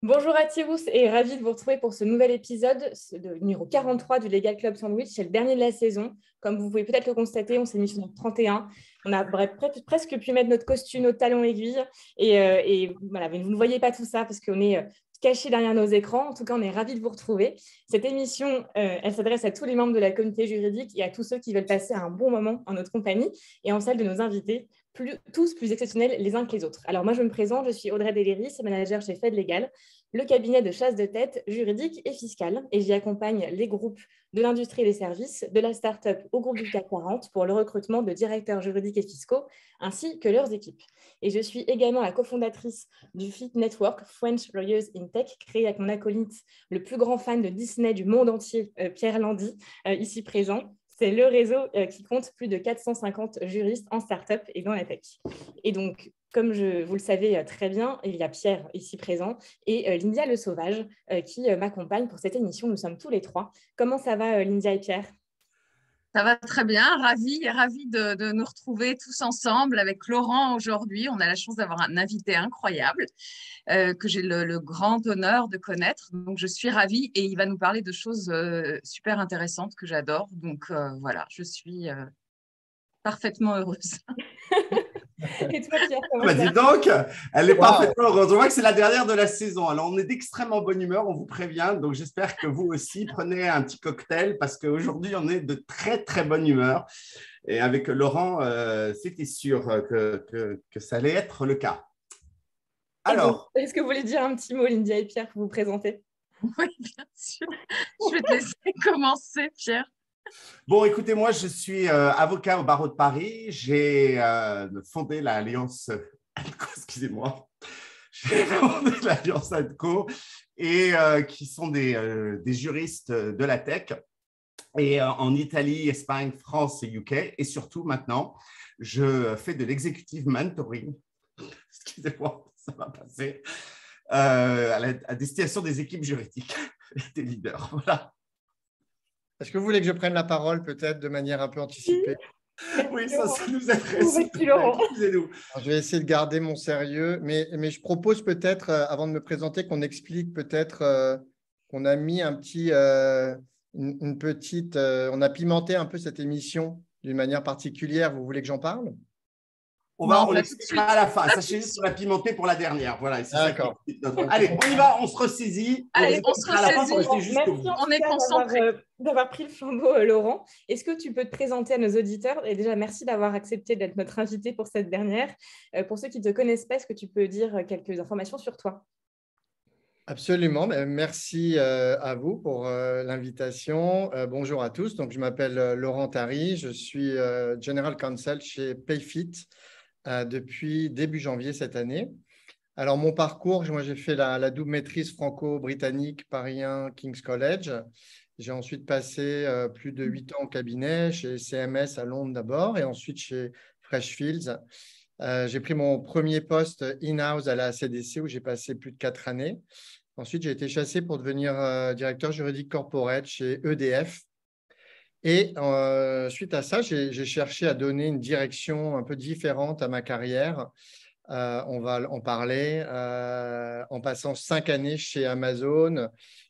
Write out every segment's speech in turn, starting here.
Bonjour à tous et ravi de vous retrouver pour ce nouvel épisode numéro 43 du Legal Club Sandwich. C'est le dernier de la saison. Comme vous pouvez peut-être le constater, on s'est mis sur notre 31. On a presque pu mettre notre costume, nos talons aiguilles. Et voilà, mais vous ne voyez pas tout ça parce qu'on est cachés derrière nos écrans. En tout cas, on est ravis de vous retrouver. Cette émission, elle s'adresse à tous les membres de la communauté juridique et à tous ceux qui veulent passer un bon moment en notre compagnie et en celle de nos invités, tous plus exceptionnels les uns que les autres. Alors moi, je me présente, je suis Audrey Deléris, manager chez Fed Legal, le cabinet de chasse de tête juridique et fiscale, et j'y accompagne les groupes de l'industrie et des services, de la start-up au groupe du CAC 40 pour le recrutement de directeurs juridiques et fiscaux, ainsi que leurs équipes. Et je suis également la cofondatrice du FIT Network, French Lawyers in Tech, créé avec mon acolyte, le plus grand fan de Disney du monde entier, Pierre Landy, ici présent. C'est le réseau qui compte plus de 450 juristes en start-up et dans la tech. Et donc, comme vous le savez très bien, il y a Pierre ici présent et Lyndia Le Sauvage qui m'accompagne pour cette émission. Nous sommes tous les trois. Comment ça va, Lyndia et Pierre ? Ça va très bien, ravi de nous retrouver tous ensemble avec Laurent aujourd'hui. On a la chance d'avoir un invité incroyable que j'ai le grand honneur de connaître. Donc, je suis ravie et il va nous parler de choses super intéressantes que j'adore. Donc, voilà, je suis parfaitement heureuse. Et toi, Pierre, comment Bah, ça dis donc, elle est parfaitement heureuse. On voit que c'est la dernière de la saison. Alors, on est d'extrêmement bonne humeur, on vous prévient. Donc, j'espère que vous aussi prenez un petit cocktail parce qu'aujourd'hui, on est de très, très bonne humeur. Et avec Laurent, c'était sûr que ça allait être le cas. Alors, est-ce que vous voulez dire un petit mot, Lyndia et Pierre, pour vous présenter ? Oui, bien sûr. Je vais te laisser commencer, Pierre. Bon, écoutez, moi, je suis avocat au barreau de Paris. J'ai fondé l'Alliance ADCO, excusez-moi. J'ai fondé l'Alliance ADCO et qui sont des juristes de la tech. Et en Italie, Espagne, France et UK. Et surtout, maintenant, je fais de l'executive mentoring. Excusez-moi, ça va passer. À destination des équipes juridiques et des leaders. Voilà. Est-ce que vous voulez que je prenne la parole peut-être de manière un peu anticipée ? Oui, ça nous aiderait. Excusez-nous. Je vais essayer de garder mon sérieux, mais je propose peut-être, avant de me présenter, qu'on explique peut-être qu'on a mis un petit, une petite, on a pimenté un peu cette émission d'une manière particulière. Vous voulez que j'en parle ? On l'expliquera à la fin. Sachez juste qu'on a pimenté pour la dernière. Voilà. D'accord. Allez, on y va, on se ressaisit. Allez, on se ressaisit. Merci on est concentré. D'avoir pris le flambeau, Laurent. Est-ce que tu peux te présenter à nos auditeurs ? Et déjà, merci d'avoir accepté d'être notre invité pour cette dernière. Pour ceux qui ne te connaissent pas, est-ce que tu peux dire quelques informations sur toi ? Absolument. Merci à vous pour l'invitation. Bonjour à tous. Donc, je m'appelle Laurent Tary. Je suis General Counsel chez Payfit depuis début janvier cette année. Alors, mon parcours, moi, j'ai fait la double maîtrise franco-britannique Paris 1 King's College. J'ai ensuite passé plus de 8 ans au cabinet chez CMS à Londres d'abord et ensuite chez Freshfields. J'ai pris mon premier poste in-house à la CDC où j'ai passé plus de 4 années. Ensuite, j'ai été chassé pour devenir directeur juridique corporate chez EDF. Et suite à ça, j'ai cherché à donner une direction un peu différente à ma carrière. On va en parler en passant 5 années chez Amazon,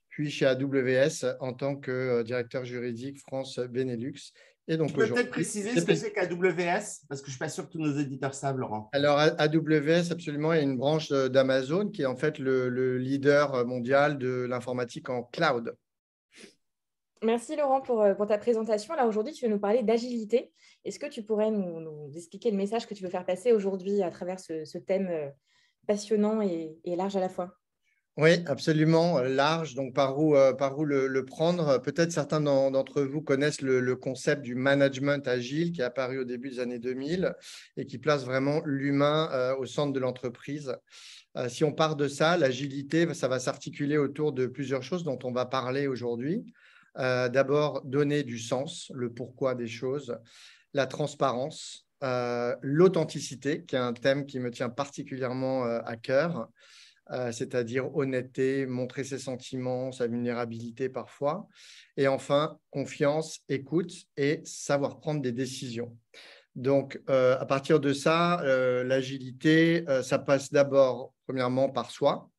puis chez AWS en tant que directeur juridique France Benelux. Et donc, tu peux peut-être préciser ce que c'est qu'AWS, parce que je ne suis pas sûr que tous nos éditeurs savent, Laurent. Alors, AWS, absolument, est une branche d'Amazon qui est en fait le leader mondial de l'informatique en cloud. Merci Laurent pour ta présentation. Là, aujourd'hui, tu veux nous parler d'agilité. Est-ce que tu pourrais nous expliquer le message que tu veux faire passer aujourd'hui à travers ce thème passionnant et large à la fois ? Oui, absolument, large. Donc, par où le prendre? Peut-être certains d'entre vous connaissent le concept du management agile qui est apparu au début des années 2000 et qui place vraiment l'humain au centre de l'entreprise. Si on part de ça, l'agilité, ça va s'articuler autour de plusieurs choses dont on va parler aujourd'hui. D'abord, donner du sens, le pourquoi des choses, la transparence, l'authenticité, qui est un thème qui me tient particulièrement à cœur, c'est-à-dire honnêteté, montrer ses sentiments, sa vulnérabilité parfois. Et enfin, confiance, écoute et savoir prendre des décisions. Donc, à partir de ça, l'agilité, ça passe d'abord, premièrement, par soi,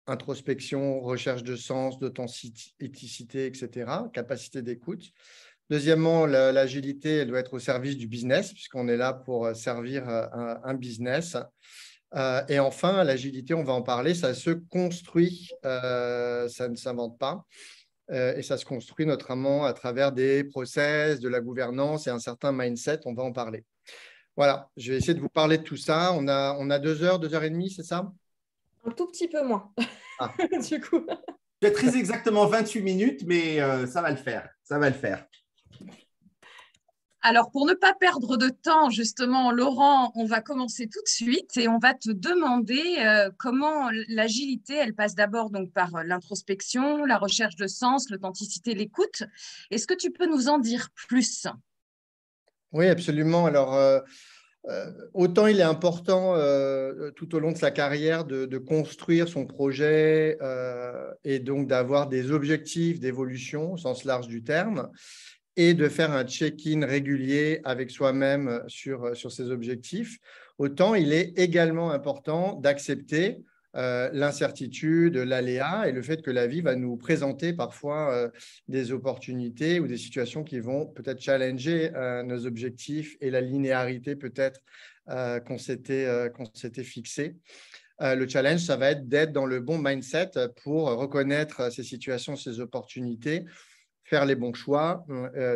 introspection, recherche de sens, d'authenticité, etc., capacité d'écoute. Deuxièmement, l'agilité, elle doit être au service du business, puisqu'on est là pour servir un business. Et enfin, l'agilité, on va en parler, ça se construit, ça ne s'invente pas. Et ça se construit notamment à travers des process, de la gouvernance et un certain mindset, on va en parler. Voilà, je vais essayer de vous parler de tout ça. On a 2 heures, 2 heures et demie, c'est ça? Un tout petit peu moins, Ah. du coup. Je vais très exactement 28 minutes, mais ça va le faire. Ça va le faire. Alors, pour ne pas perdre de temps, justement, Laurent, on va commencer tout de suite et on va te demander comment l'agilité, elle passe d'abord donc par l'introspection, la recherche de sens, l'authenticité, l'écoute. Est-ce que tu peux nous en dire plus? Oui, absolument. Alors, autant il est important tout au long de sa carrière de construire son projet et donc d'avoir des objectifs d'évolution au sens large du terme et de faire un check-in régulier avec soi-même sur ses objectifs, autant il est également important d'accepter l'incertitude, l'aléa et le fait que la vie va nous présenter parfois des opportunités ou des situations qui vont peut-être challenger nos objectifs et la linéarité peut-être qu'on s'était fixé. Le challenge, ça va être d'être dans le bon mindset pour reconnaître ces situations, ces opportunités, faire les bons choix,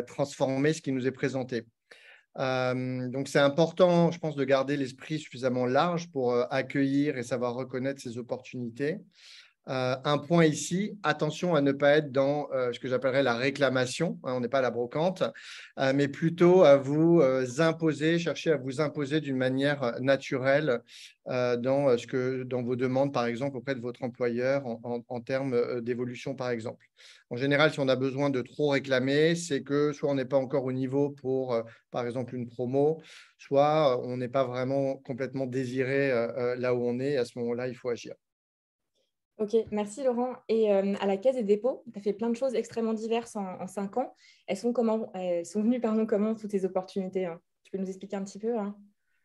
transformer ce qui nous est présenté. Donc, c'est important, je pense, de garder l'esprit suffisamment large pour accueillir et savoir reconnaître ces opportunités. Un point ici, attention à ne pas être dans ce que j'appellerais la réclamation, on n'est pas à la brocante, mais plutôt à vous imposer, chercher à vous imposer d'une manière naturelle dans vos demandes, par exemple, auprès de votre employeur en termes d'évolution, par exemple. En général, si on a besoin de trop réclamer, c'est que soit on n'est pas encore au niveau pour, par exemple, une promo, soit on n'est pas vraiment complètement désiré là où on est. Et à ce moment-là, il faut agir. Ok, merci Laurent. Et à la Caisse des dépôts, tu as fait plein de choses extrêmement diverses en 5 ans. Elles sont venues comment toutes ces opportunités, hein? Tu peux nous expliquer un petit peu, hein?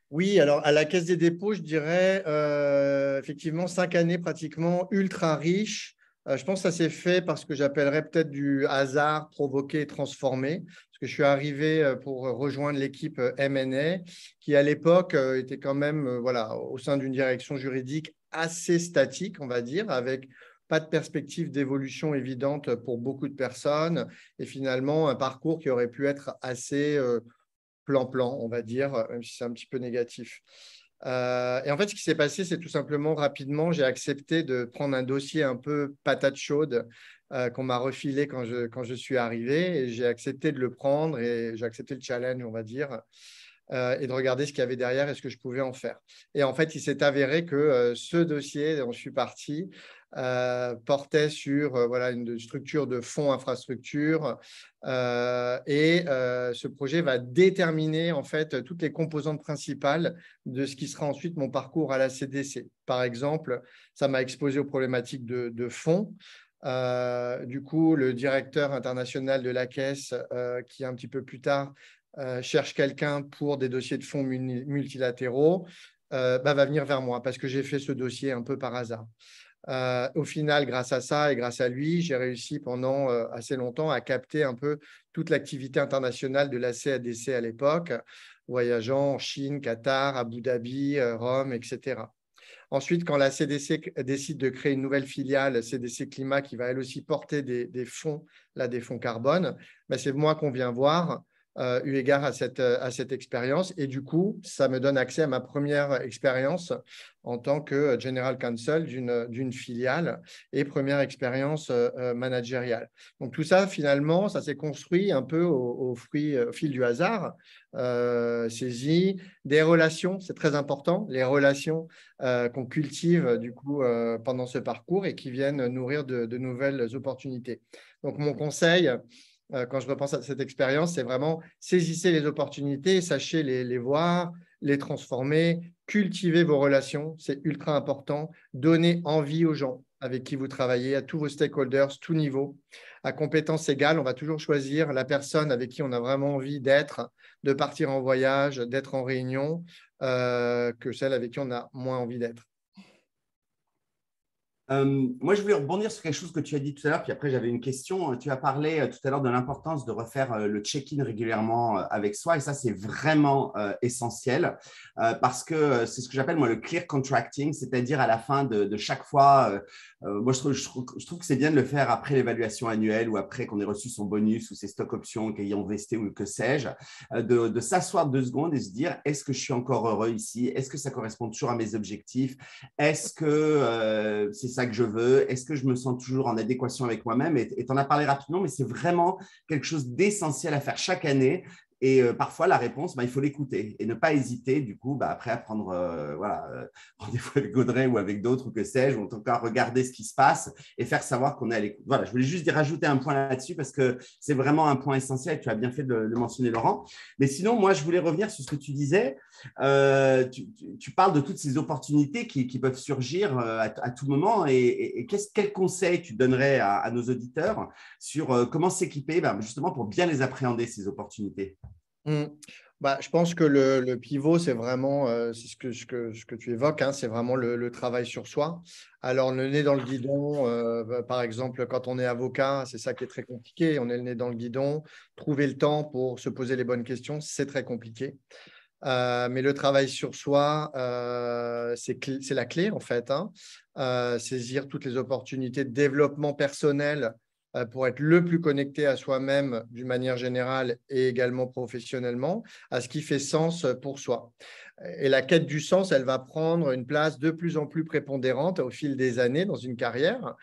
Oui, alors à la Caisse des dépôts, je dirais effectivement 5 années pratiquement ultra riches. Je pense que ça s'est fait parce que j'appellerais peut-être du hasard provoqué et transformé. Parce que je suis arrivé pour rejoindre l'équipe M&A qui, à l'époque, était quand même voilà, au sein d'une direction juridique assez statique, on va dire, avec pas de perspective d'évolution évidente pour beaucoup de personnes et finalement un parcours qui aurait pu être assez plan-plan, on va dire, même si c'est un petit peu négatif. Et en fait, ce qui s'est passé, c'est tout simplement rapidement, j'ai accepté de prendre un dossier un peu patate chaude qu'on m'a refilé quand je suis arrivé et j'ai accepté de le prendre et j'ai accepté le challenge, on va dire, et de regarder ce qu'il y avait derrière et ce que je pouvais en faire. Et en fait, il s'est avéré que ce dossier dont je suis parti portait sur voilà, une structure de fonds infrastructure et ce projet va déterminer en fait toutes les composantes principales de ce qui sera ensuite mon parcours à la CDC. Par exemple, ça m'a exposé aux problématiques de fonds. Du coup, le directeur international de la Caisse, qui un petit peu plus tard cherche quelqu'un pour des dossiers de fonds multilatéraux, va venir vers moi parce que j'ai fait ce dossier un peu par hasard. Au final, grâce à ça et grâce à lui, j'ai réussi pendant assez longtemps à capter un peu toute l'activité internationale de la CADC à l'époque, voyageant en Chine, Qatar, Abu Dhabi, Rome, etc. Ensuite, quand la CDC décide de créer une nouvelle filiale, CDC Climat, qui va elle aussi porter des fonds, là, des fonds carbone, c'est moi qu'on vient voir eu égard à cette expérience. Et du coup, ça me donne accès à ma première expérience en tant que General Counsel d'une filiale et première expérience managériale. Donc, tout ça, finalement, ça s'est construit un peu au fil du hasard, saisi des relations, c'est très important, les relations qu'on cultive du coup pendant ce parcours et qui viennent nourrir de nouvelles opportunités. Donc, mon conseil, quand je repense à cette expérience, c'est vraiment saisissez les opportunités, sachez les voir, les transformer, cultiver vos relations, c'est ultra important. Donnez envie aux gens avec qui vous travaillez, à tous vos stakeholders, tout niveau. À compétences égales, on va toujours choisir la personne avec qui on a vraiment envie d'être, de partir en voyage, d'être en réunion, que celle avec qui on a moins envie d'être. Moi, je voulais rebondir sur quelque chose que tu as dit tout à l'heure, puis après, j'avais une question. Tu as parlé tout à l'heure de l'importance de refaire le check-in régulièrement avec soi, et ça, c'est vraiment essentiel parce que c'est ce que j'appelle, moi, le clear contracting, c'est-à-dire à la fin de chaque fois. Moi, je trouve que c'est bien de le faire après l'évaluation annuelle ou après qu'on ait reçu son bonus ou ses stock options qu'ayant vesté ou que sais-je, de s'asseoir 2 secondes et se dire, est-ce que je suis encore heureux ici? Est-ce que ça correspond toujours à mes objectifs? Est-ce que c'est ça que je veux? Est-ce que je me sens toujours en adéquation avec moi-même? Et tu en as parlé rapidement, mais c'est vraiment quelque chose d'essentiel à faire chaque année. Et parfois, la réponse, il faut l'écouter et ne pas hésiter, du coup, après à prendre rendez-vous avec Audrey ou avec d'autres, ou que sais-je, ou en tout cas regarder ce qui se passe et faire savoir qu'on est à l'écoute. Voilà, je voulais juste rajouter un point là-dessus parce que c'est vraiment un point essentiel. Tu as bien fait de le mentionner, Laurent. Mais sinon, moi, je voulais revenir sur ce que tu disais. Tu parles de toutes ces opportunités qui peuvent surgir à tout moment. Et quel conseil tu donnerais à nos auditeurs sur comment s'équiper justement pour bien les appréhender, ces opportunités? Je pense que le pivot, c'est vraiment c'est ce que tu évoques, hein, c'est vraiment le travail sur soi. Alors, le nez dans le guidon, par exemple, quand on est avocat, c'est ça qui est très compliqué. On est le nez dans le guidon. Trouver le temps pour se poser les bonnes questions, c'est très compliqué. Mais le travail sur soi, c'est la clé, en fait, hein. Saisir toutes les opportunités de développement personnel pour être le plus connecté à soi-même d'une manière générale et également professionnellement, à ce qui fait sens pour soi. Et la quête du sens, elle va prendre une place de plus en plus prépondérante au fil des années dans une carrière.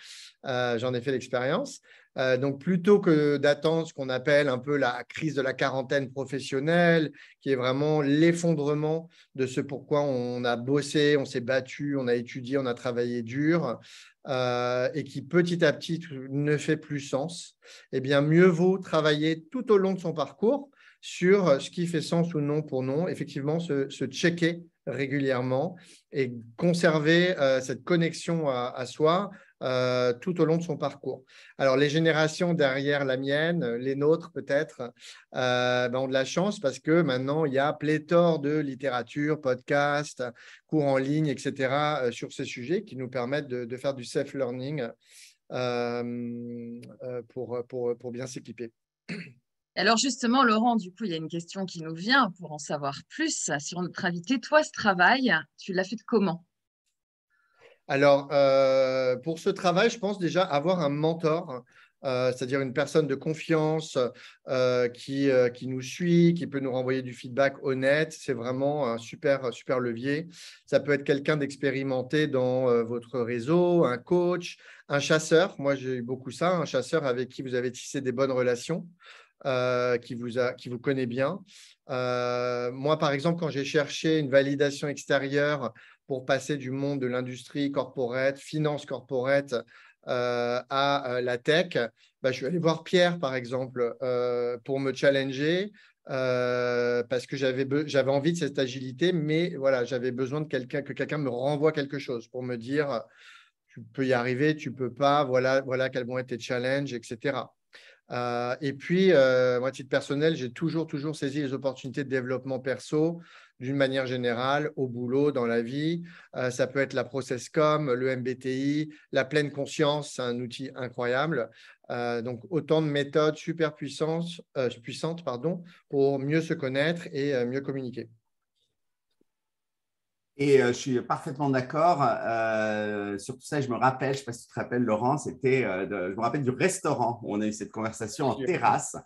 J'en ai fait l'expérience. Donc, plutôt que d'attendre ce qu'on appelle un peu la crise de la quarantaine professionnelle, qui est vraiment l'effondrement de ce pourquoi on a bossé, on s'est battu, on a étudié, on a travaillé dur, et qui petit à petit ne fait plus sens, eh bien, mieux vaut travailler tout au long de son parcours sur ce qui fait sens ou non pour nous. Effectivement, se checker régulièrement et conserver cette connexion à soi tout au long de son parcours. Alors, les générations derrière la mienne, les nôtres peut-être, ont de la chance parce que maintenant, il y a pléthore de littérature, podcasts, cours en ligne, etc., sur ces sujets qui nous permettent de faire du self-learning pour bien s'équiper. Alors justement, Laurent, du coup, il y a une question qui nous vient pour en savoir plus sur notre invité. Toi, ce travail, tu l'as fait comment? Alors, pour ce travail, je pense déjà avoir un mentor, c'est-à-dire une personne de confiance qui nous suit, qui peut nous renvoyer du feedback honnête. C'est vraiment un super levier. Ça peut être quelqu'un d'expérimenté dans votre réseau, un coach, un chasseur. Moi, j'ai eu beaucoup ça, un chasseur avec qui vous avez tissé des bonnes relations. Qui vous connaît bien. Moi, par exemple, quand j'ai cherché une validation extérieure pour passer du monde de l'industrie corporate, finance corporate, à la tech, je suis allé voir Pierre, par exemple, pour me challenger. Parce que j'avais envie de cette agilité, mais voilà, j'avais besoin que quelqu'un me renvoie quelque chose pour me dire tu peux y arriver, tu peux pas, voilà quels vont être tes challenges, etc. Et puis, moi, à titre personnel, j'ai toujours saisi les opportunités de développement perso d'une manière générale, au boulot, dans la vie. Ça peut être la ProcessCom, le MBTI, la pleine conscience, c'est un outil incroyable. Donc, autant de méthodes super puissantes pour mieux se connaître et mieux communiquer. Et je suis parfaitement d'accord sur tout ça. Je me rappelle, je ne sais pas si tu te rappelles, Laurent, je me rappelle du restaurant où on a eu cette conversation en terrasse.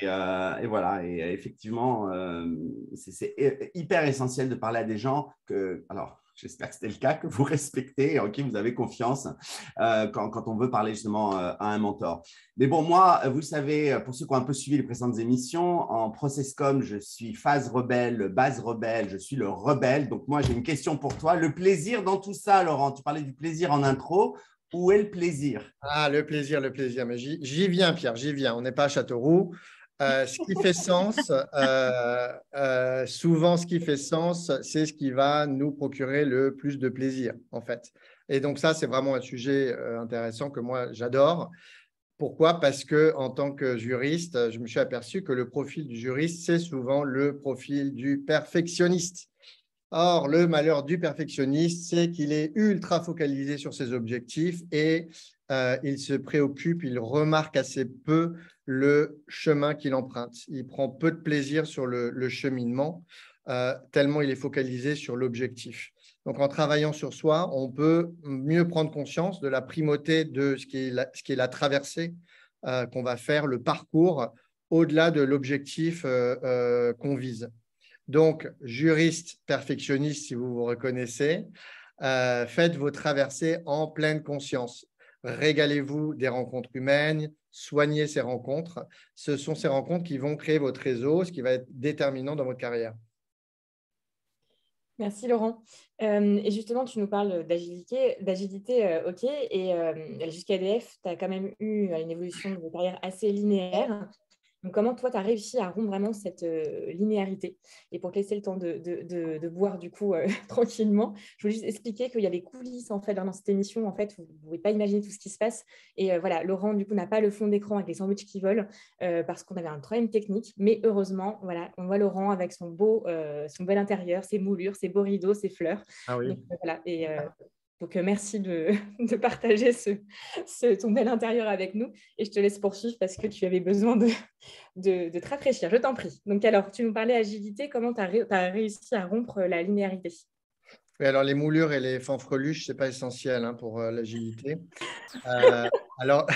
Et voilà, et effectivement, c'est hyper essentiel de parler à des gens alors, j'espère que c'était le cas, que vous respectez et en qui vous avez confiance quand on veut parler justement à un mentor. Mais bon, moi, vous savez, pour ceux qui ont un peu suivi les précédentes émissions, en ProcessCom, je suis phase rebelle, base rebelle, je suis le rebelle. Donc moi, j'ai une question pour toi. Le plaisir dans tout ça, Laurent, tu parlais du plaisir en intro. Où est le plaisir? Ah, le plaisir, le plaisir. Mais j'y viens, Pierre, j'y viens. On n'est pas à Châteauroux. Ce qui fait sens, souvent, ce qui fait sens, c'est ce qui va nous procurer le plus de plaisir, en fait. Et donc, ça, c'est vraiment un sujet intéressant que moi, j'adore. Pourquoi? Parce que en tant que juriste, je me suis aperçu que le profil du juriste, c'est souvent le profil du perfectionniste. Or, le malheur du perfectionniste, c'est qu'il est ultra focalisé sur ses objectifs et il se préoccupe, il remarque assez peu le chemin qu'il emprunte. Il prend peu de plaisir sur le cheminement, tellement il est focalisé sur l'objectif. Donc, en travaillant sur soi, on peut mieux prendre conscience de la primauté de ce qui est la traversée qu'on va faire, le parcours, au-delà de l'objectif qu'on vise. Donc, juriste perfectionniste, si vous vous reconnaissez, faites vos traversées en pleine conscience. Régalez-vous des rencontres humaines, soignez ces rencontres. Ce sont ces rencontres qui vont créer votre réseau, ce qui va être déterminant dans votre carrière. Merci Laurent. Et justement, tu nous parles d'agilité, ok. Et jusqu'à EDF, tu as quand même eu une évolution de carrière assez linéaire. Donc, comment toi, tu as réussi à rompre vraiment cette linéarité? Et pour te laisser le temps de boire du coup tranquillement, je voulais juste expliquer qu'il y a des coulisses en fait dans cette émission. En fait, vous ne pouvez pas imaginer tout ce qui se passe. Et voilà, Laurent du coup n'a pas le fond d'écran avec les sandwichs qui volent parce qu'on avait un problème technique. Mais heureusement, voilà, on voit Laurent avec son bel intérieur, ses moulures, ses beaux rideaux, ses fleurs. Ah oui. Donc, voilà. Donc, merci de partager ton bel intérieur avec nous. Et je te laisse poursuivre parce que tu avais besoin de te rafraîchir. Je t'en prie. Donc, alors, tu nous parlais agilité. Comment tu as réussi à rompre la linéarité? Oui, alors, les moulures et les fanfreluches, ce n'est pas essentiel pour l'agilité. Alors,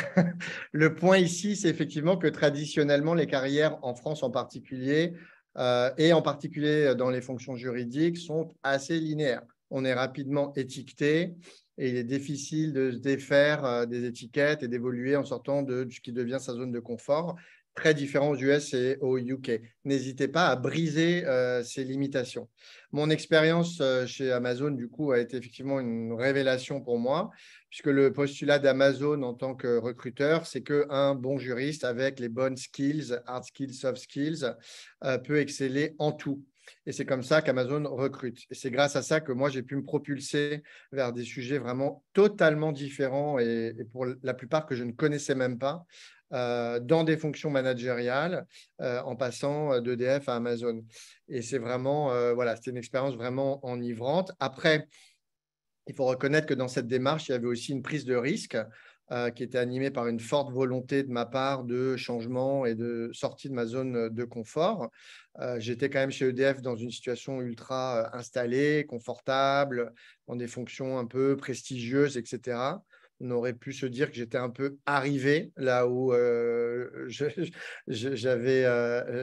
le point ici, c'est effectivement que traditionnellement, les carrières en France en particulier, et en particulier dans les fonctions juridiques, sont assez linéaires. On est rapidement étiqueté et il est difficile de se défaire des étiquettes et d'évoluer en sortant de ce qui devient sa zone de confort. Très différent aux US et au UK. N'hésitez pas à briser ces limitations. Mon expérience chez Amazon, du coup, a été effectivement une révélation pour moi, puisque le postulat d'Amazon en tant que recruteur, c'est qu'un bon juriste avec les bonnes skills, hard skills, soft skills, peut exceller en tout. Et c'est comme ça qu'Amazon recrute. Et c'est grâce à ça que moi, j'ai pu me propulser vers des sujets vraiment totalement différents et pour la plupart que je ne connaissais même pas, dans des fonctions managériales, en passant d'EDF à Amazon. Et c'est vraiment, voilà, c'était une expérience vraiment enivrante. Après, il faut reconnaître que dans cette démarche, il y avait aussi une prise de risque qui était animée par une forte volonté de ma part de changement et de sortie de ma zone de confort. J'étais quand même chez EDF dans une situation ultra installée, confortable, dans des fonctions un peu prestigieuses, etc. On aurait pu se dire que j'étais un peu arrivé là où j'avais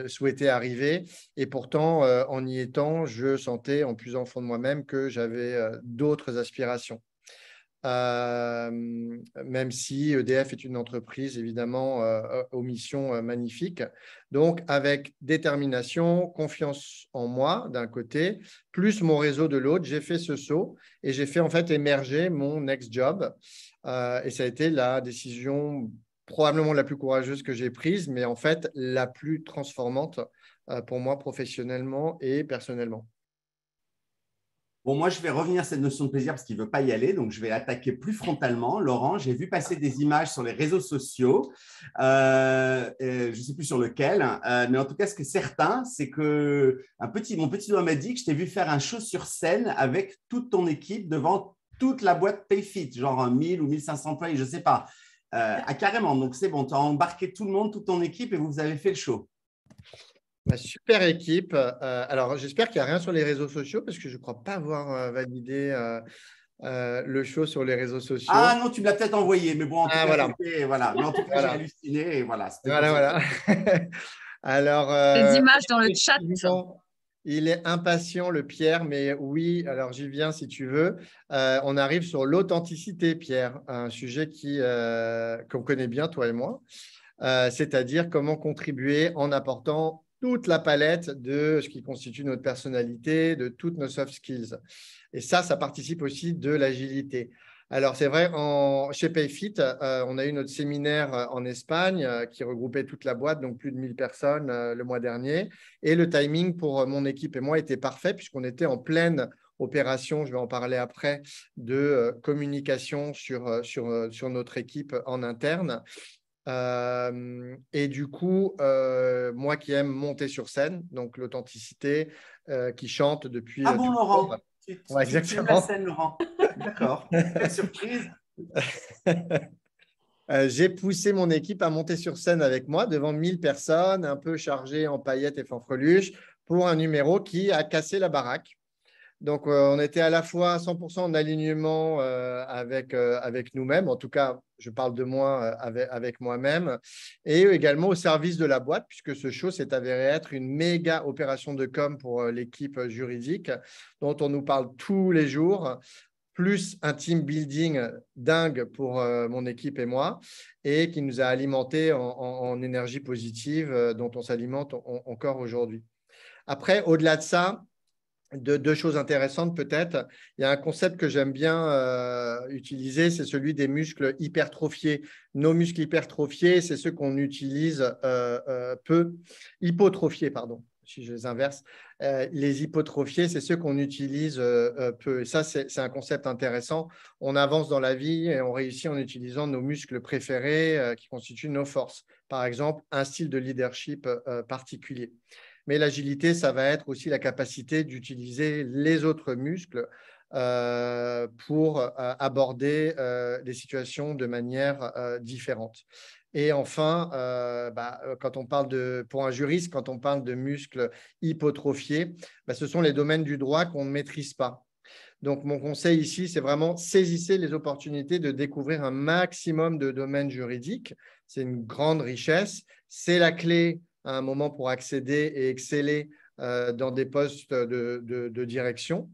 souhaité arriver. Et pourtant, en y étant, je sentais en puisant au fond de moi-même que j'avais d'autres aspirations. Même si EDF est une entreprise évidemment aux missions magnifiques. Donc, avec détermination, confiance en moi d'un côté, plus mon réseau de l'autre, j'ai fait ce saut et j'ai fait en fait émerger mon next job. Et ça a été la décision probablement la plus courageuse que j'ai prise, mais en fait la plus transformante pour moi professionnellement et personnellement. Bon, moi, je vais revenir à cette notion de plaisir parce qu'il ne veut pas y aller, donc je vais attaquer plus frontalement. Laurent, j'ai vu passer des images sur les réseaux sociaux, je ne sais plus sur lequel, mais en tout cas, ce qui est certain, c'est que mon petit doigt m'a dit que je t'ai vu faire un show sur scène avec toute ton équipe devant toute la boîte Payfit, genre 1000 ou 1500 employés, je ne sais pas. Carrément, donc c'est bon, tu as embarqué tout le monde, toute ton équipe et vous avez fait le show. Super équipe. Alors, j'espère qu'il n'y a rien sur les réseaux sociaux parce que je ne crois pas avoir validé le show sur les réseaux sociaux. Ah non, tu me l'as peut-être envoyé, mais bon, en tout cas, voilà. voilà. Mais en tout cas, j'ai Voilà. halluciné et voilà. Voilà. Alors, Les images dans le chat. effectivement, il est impatient, le Pierre, mais oui, alors j'y viens si tu veux. On arrive sur l'authenticité, Pierre, un sujet qu'on connaît bien, toi et moi. C'est-à-dire comment contribuer en apportant toute la palette de ce qui constitue notre personnalité, de toutes nos soft skills. Et ça participe aussi de l'agilité. Alors, c'est vrai, chez Payfit, on a eu notre séminaire en Espagne qui regroupait toute la boîte, donc plus de 1000 personnes le mois dernier. Et le timing pour mon équipe et moi était parfait puisqu'on était en pleine opération, je vais en parler après, de communication sur notre équipe en interne. Et du coup, moi qui aime monter sur scène, donc l'authenticité, qui chante depuis. Ah bon, Laurent, ouais, tu aimes la scène, Laurent. D'accord. Quelle surprise. J'ai poussé mon équipe à monter sur scène avec moi devant 1000 personnes, un peu chargées en paillettes et fanfreluches, pour un numéro qui a cassé la baraque. Donc, on était à la fois 100% en alignement avec nous-mêmes. En tout cas, je parle de moi avec moi-même. Et également au service de la boîte, puisque ce show s'est avéré être une méga opération de com pour l'équipe juridique, dont on nous parle tous les jours, plus un team building dingue pour mon équipe et moi, et qui nous a alimentés en énergie positive dont on s'alimente encore aujourd'hui. Après, au-delà de ça, deux choses intéressantes peut-être. Il y a un concept que j'aime bien utiliser, c'est celui des muscles hypertrophiés. Nos muscles hypertrophiés, c'est ceux qu'on utilise peu. Hypotrophiés, pardon, si je les inverse. Les hypotrophiés, c'est ceux qu'on utilise peu. Et ça, c'est un concept intéressant. On avance dans la vie et on réussit en utilisant nos muscles préférés qui constituent nos forces. Par exemple, un style de leadership particulier. Mais l'agilité, ça va être aussi la capacité d'utiliser les autres muscles pour aborder des situations de manière différente. Et enfin, quand on parle pour un juriste, quand on parle de muscles hypotrophiés, ce sont les domaines du droit qu'on ne maîtrise pas. Donc, mon conseil ici, c'est vraiment saisissez les opportunités de découvrir un maximum de domaines juridiques. C'est une grande richesse. C'est la clé à un moment pour accéder et exceller dans des postes de direction.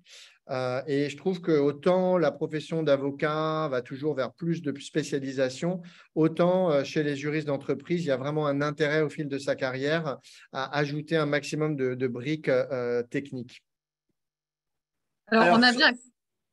Et je trouve que autant la profession d'avocat va toujours vers plus de spécialisation, autant chez les juristes d'entreprise, il y a vraiment un intérêt au fil de sa carrière à ajouter un maximum de briques techniques. Alors, on a bien…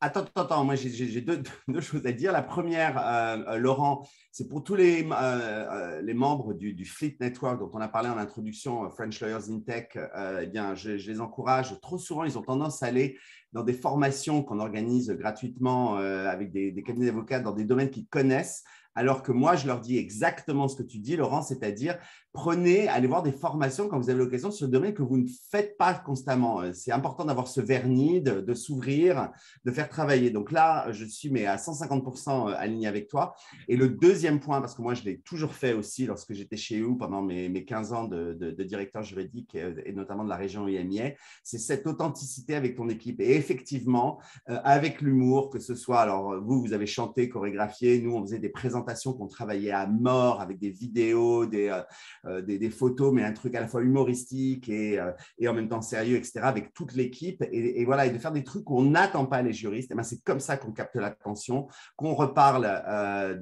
Attends, moi j'ai deux choses à dire. La première, Laurent, c'est pour tous les membres du Fleet Network dont on a parlé en introduction, French Lawyers in Tech. Eh bien, je les encourage. Trop souvent, ils ont tendance à aller dans des formations qu'on organise gratuitement avec des cabinets d'avocats dans des domaines qu'ils connaissent. Alors que moi, je leur dis exactement ce que tu dis, Laurent, c'est-à-dire allez voir des formations quand vous avez l'occasion sur le domaine que vous ne faites pas constamment. C'est important d'avoir ce vernis, de s'ouvrir, de faire travailler. Donc là, je suis à 150% aligné avec toi. Et le deuxième point, parce que moi, je l'ai toujours fait aussi lorsque j'étais chez EU pendant mes 15 ans de directeur juridique et notamment de la région IMIA, c'est cette authenticité avec ton équipe. Et effectivement, avec l'humour, que ce soit, alors vous avez chanté, chorégraphié, nous, on faisait des présentations qu'on travaillait à mort avec des vidéos, des photos, mais un truc à la fois humoristique et en même temps sérieux, etc., avec toute l'équipe. Et voilà, et de faire des trucs où on n'attend pas les juristes. Et ben, c'est comme ça qu'on capte l'attention, qu'on reparle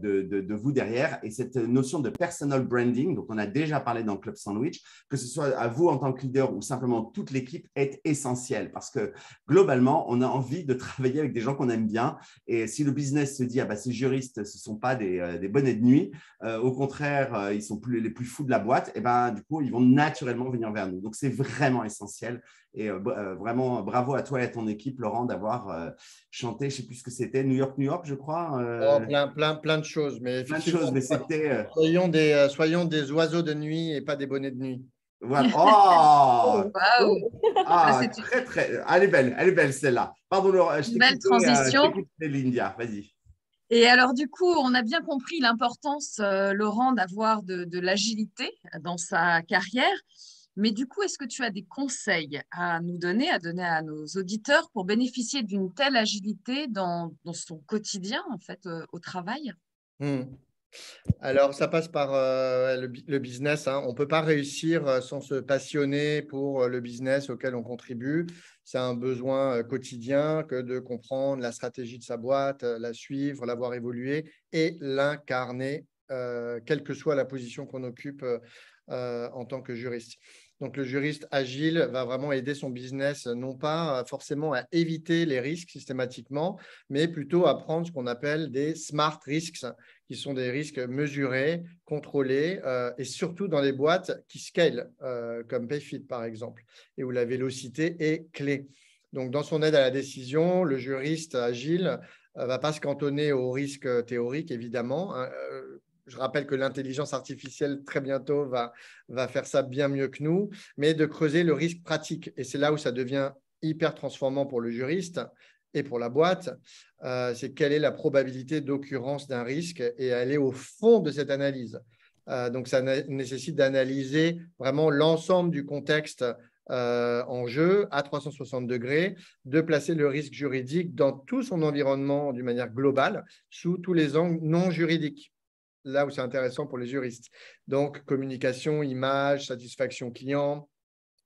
de vous derrière. Et cette notion de personal branding, dont on a déjà parlé dans Club Sandwich, que ce soit à vous en tant que leader ou simplement toute l'équipe, est essentielle parce que globalement, on a envie de travailler avec des gens qu'on aime bien. Et si le business se dit, ces juristes, ce ne sont pas des bonnets de nuit, au contraire, ils sont les plus fous de la boîte, et ben, du coup, ils vont naturellement venir vers nous. Donc, c'est vraiment essentiel. Et vraiment, bravo à toi et à ton équipe, Laurent, d'avoir chanté, je ne sais plus ce que c'était, New York, je crois. Plein de choses. Mais plein de choses, mais c'était… soyons des oiseaux de nuit et pas des bonnets de nuit. Voilà. Oh, wow. Très, très… Elle est belle celle-là. Pardon, Laurent, je belle transition. Je t'écoute, Lindia, vas-y. Et alors, du coup, on a bien compris l'importance, Laurent, d'avoir de l'agilité dans sa carrière. Mais du coup, est-ce que tu as des conseils à nous donner, à donner à nos auditeurs pour bénéficier d'une telle agilité dans son quotidien, en fait, au travail? Hmm. Alors, ça passe par le business, hein. On ne peut pas réussir sans se passionner pour le business auquel on contribue. C'est un besoin quotidien que de comprendre la stratégie de sa boîte, la suivre, la voir évoluer et l'incarner, quelle que soit la position qu'on occupe en tant que juriste. Donc, le juriste agile va vraiment aider son business, non pas forcément à éviter les risques systématiquement, mais plutôt à prendre ce qu'on appelle des smart risks, qui sont des risques mesurés, contrôlés, et surtout dans les boîtes qui scalent, comme Payfit par exemple, et où la vélocité est clé. Donc, dans son aide à la décision, le juriste agile ne va pas se cantonner aux risques théoriques, évidemment, hein. Je rappelle que l'intelligence artificielle, très bientôt, va faire ça bien mieux que nous, mais de creuser le risque pratique. Et c'est là où ça devient hyper transformant pour le juriste et pour la boîte. C'est quelle est la probabilité d'occurrence d'un risque et aller au fond de cette analyse. Donc, ça nécessite d'analyser vraiment l'ensemble du contexte en jeu à 360 degrés, de placer le risque juridique dans tout son environnement d'une manière globale, sous tous les angles non juridiques. Là où c'est intéressant pour les juristes. Donc, communication, image, satisfaction client,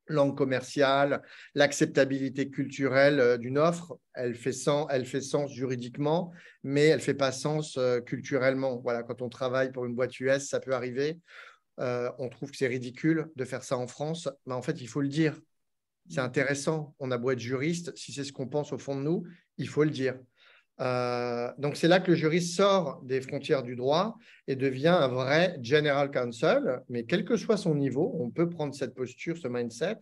langue commerciale, l'acceptabilité culturelle d'une offre, elle fait sens juridiquement, mais elle ne fait pas sens culturellement. Voilà, quand on travaille pour une boîte US, ça peut arriver. On trouve que c'est ridicule de faire ça en France, mais en fait, il faut le dire. C'est intéressant. On a beau être juriste, si c'est ce qu'on pense au fond de nous, il faut le dire. Donc, c'est là que le juriste sort des frontières du droit et devient un vrai general counsel. Mais quel que soit son niveau, on peut prendre cette posture, ce mindset,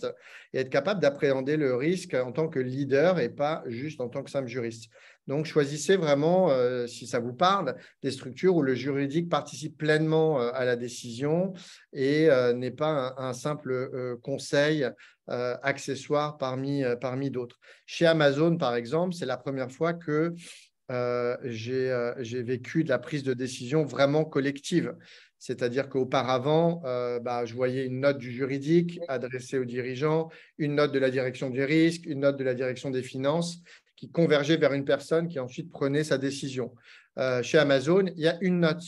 et être capable d'appréhender le risque en tant que leader et pas juste en tant que simple juriste. Donc, choisissez vraiment, si ça vous parle, des structures où le juridique participe pleinement à la décision et n'est pas un simple conseil accessoire parmi d'autres. Chez Amazon, par exemple, c'est la première fois que j'ai vécu de la prise de décision vraiment collective. C'est-à-dire qu'auparavant, je voyais une note du juridique adressée aux dirigeants, une note de la direction du risque, une note de la direction des finances qui convergeait vers une personne qui ensuite prenait sa décision. Chez Amazon, il y a une note.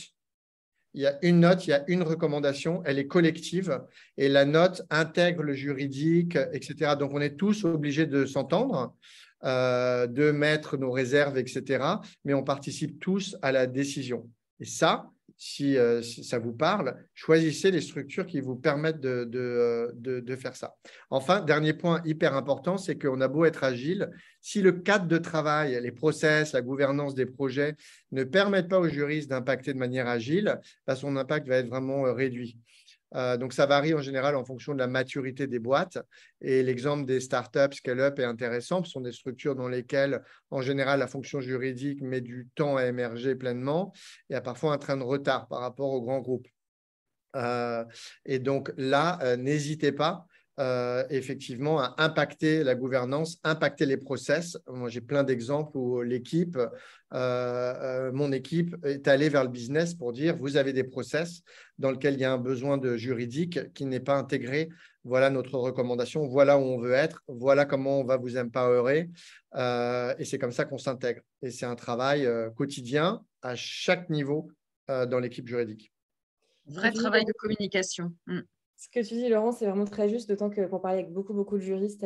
Il y a une note, il y a une recommandation, elle est collective et la note intègre le juridique, etc. Donc, on est tous obligés de s'entendre, de mettre nos réserves, etc. Mais on participe tous à la décision. Et ça, si ça vous parle, choisissez les structures qui vous permettent de faire ça. Enfin, dernier point hyper important, c'est qu'on a beau être agile, si le cadre de travail, les process, la gouvernance des projets ne permettent pas aux juristes d'impacter de manière agile, son impact va être vraiment réduit. Donc, ça varie en général en fonction de la maturité des boîtes. Et l'exemple des startups scale-up est intéressant. Ce sont des structures dans lesquelles, en général, la fonction juridique met du temps à émerger pleinement et a parfois un train de retard par rapport aux grands groupes. Et donc là, n'hésitez pas effectivement à impacter la gouvernance, impacter les process. Moi, j'ai plein d'exemples où mon équipe est allée vers le business pour dire vous avez des process dans lesquels il y a un besoin de juridique qui n'est pas intégré. Voilà notre recommandation, voilà où on veut être, voilà comment on va vous empowerer. Et c'est comme ça qu'on s'intègre. Et c'est un travail quotidien à chaque niveau dans l'équipe juridique. Vrai travail de communication. Ce que tu dis, Laurent, c'est vraiment très juste, d'autant que pour parler avec beaucoup de juristes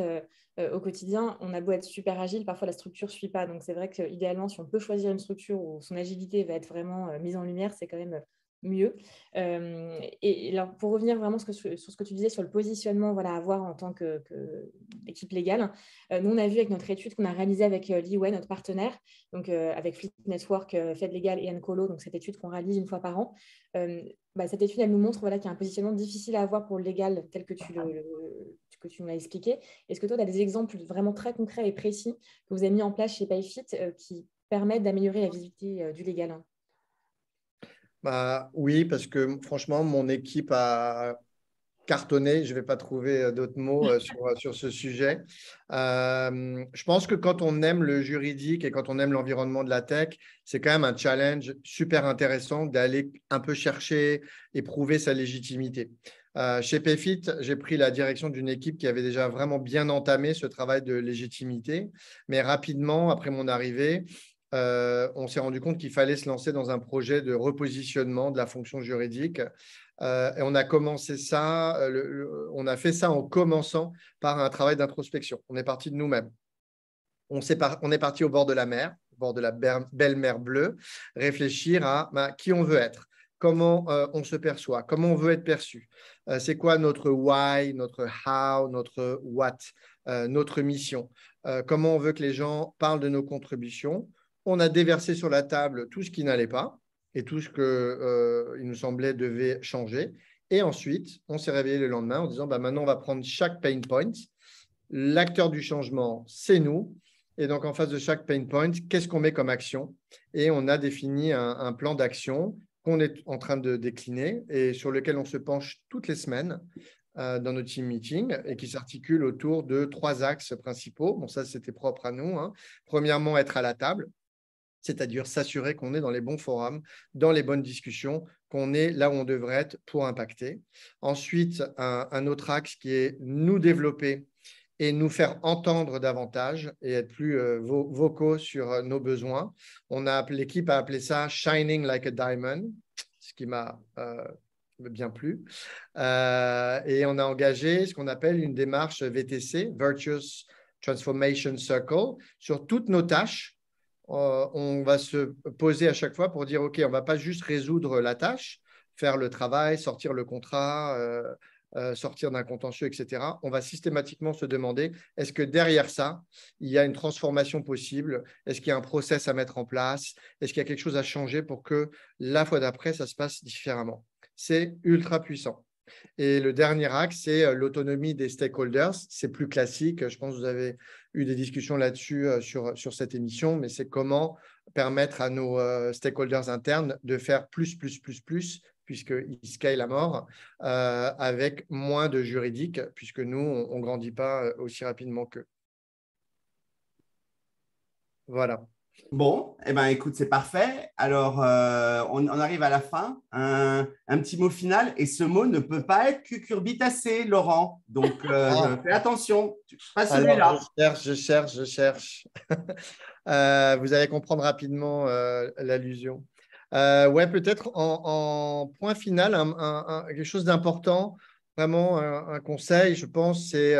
au quotidien, on a beau être super agile, parfois la structure ne suit pas. Donc, c'est vrai qu'idéalement, si on peut choisir une structure où son agilité va être vraiment mise en lumière, c'est quand même mieux. Et alors, pour revenir vraiment sur ce que tu disais sur le positionnement à avoir en tant qu'équipe légale, nous, on a vu avec notre étude qu'on a réalisée avec Leeway, notre partenaire, donc avec Fleet Network, Fed Legal et Encolo, donc cette étude qu'on réalise une fois par an. Cette étude, elle nous montre qu'il y a un positionnement difficile à avoir pour le légal tel que tu nous l'as expliqué. Est-ce que toi, tu as des exemples vraiment très concrets et précis que vous avez mis en place chez Payfit qui permettent d'améliorer la visibilité du légal? Oui, parce que franchement, mon équipe a cartonné. Je ne vais pas trouver d'autres mots sur ce sujet. Je pense que quand on aime le juridique et quand on aime l'environnement de la tech, c'est quand même un challenge super intéressant d'aller un peu chercher et prouver sa légitimité. Chez Payfit, j'ai pris la direction d'une équipe qui avait déjà vraiment bien entamé ce travail de légitimité. Mais rapidement, après mon arrivée, on s'est rendu compte qu'il fallait se lancer dans un projet de repositionnement de la fonction juridique. Et on a commencé ça, on a fait ça en commençant par un travail d'introspection. On est parti de nous-mêmes. On est parti au bord de la mer, au bord de la belle mer bleue, réfléchir à qui on veut être, comment on se perçoit, comment on veut être perçu, c'est quoi notre why, notre how, notre what, notre mission, comment on veut que les gens parlent de nos contributions. On a déversé sur la table tout ce qui n'allait pas et tout ce qu'il nous semblait devait changer. Et ensuite, on s'est réveillé le lendemain en disant maintenant, on va prendre chaque pain point. L'acteur du changement, c'est nous. Et donc, en face de chaque pain point, qu'est-ce qu'on met comme action? Et on a défini un plan d'action qu'on est en train de décliner et sur lequel on se penche toutes les semaines dans nos team meetings et qui s'articule autour de 3 axes principaux. Bon, ça, c'était propre à nous. Premièrement, être à la table, c'est-à-dire s'assurer qu'on est dans les bons forums, dans les bonnes discussions, qu'on est là où on devrait être pour impacter. Ensuite, un autre axe qui est nous développer et nous faire entendre davantage et être plus vocaux sur nos besoins. L'équipe a appelé ça « Shining like a diamond », ce qui m'a bien plu. Et on a engagé ce qu'on appelle une démarche VTC, Virtuous Transformation Circle, sur toutes nos tâches. On va se poser à chaque fois pour dire « OK, on ne va pas juste résoudre la tâche, faire le travail, sortir le contrat, sortir d'un contentieux, etc. » On va systématiquement se demander, est-ce que derrière ça, il y a une transformation possible? Est-ce qu'il y a un process à mettre en place? Est-ce qu'il y a quelque chose à changer pour que la fois d'après, ça se passe différemment? C'est ultra puissant. Et le dernier axe, c'est l'autonomie des stakeholders. C'est plus classique. Je pense que vous avez eu des discussions là-dessus sur cette émission, mais c'est comment permettre à nos stakeholders internes de faire plus, puisqu'ils scalent à mort, avec moins de juridique, puisque nous, on ne grandit pas aussi rapidement qu'eux. Voilà. Bon, eh ben, écoute, c'est parfait. Alors, on arrive à la fin. Un petit mot final. Et ce mot ne peut pas être cucurbitacé, Laurent. Donc, fais attention. Pas celui-là. Je cherche. Vous allez comprendre rapidement l'allusion. Ouais, peut-être en point final, quelque chose d'important, vraiment un conseil, je pense, c'est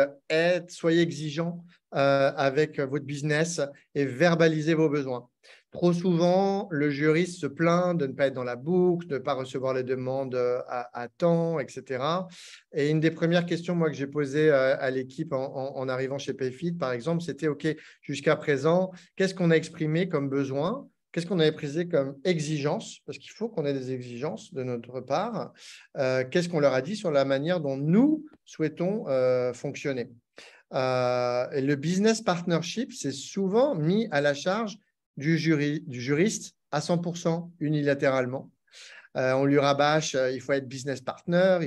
soyez exigeant avec votre business et verbalisez vos besoins. Trop souvent, le juriste se plaint de ne pas être dans la boucle, de ne pas recevoir les demandes à temps, etc. Et une des premières questions moi, que j'ai posées à l'équipe en arrivant chez Payfit, par exemple, c'était « OK, jusqu'à présent, qu'est-ce qu'on a exprimé comme besoin ? Qu'est-ce qu'on avait pris comme exigence? Parce qu'il faut qu'on ait des exigences de notre part. Qu'est-ce qu'on leur a dit sur la manière dont nous souhaitons fonctionner? Et le business partnership, c'est souvent mis à la charge du juriste à 100% unilatéralement. On lui rabâche, il faut être business partner,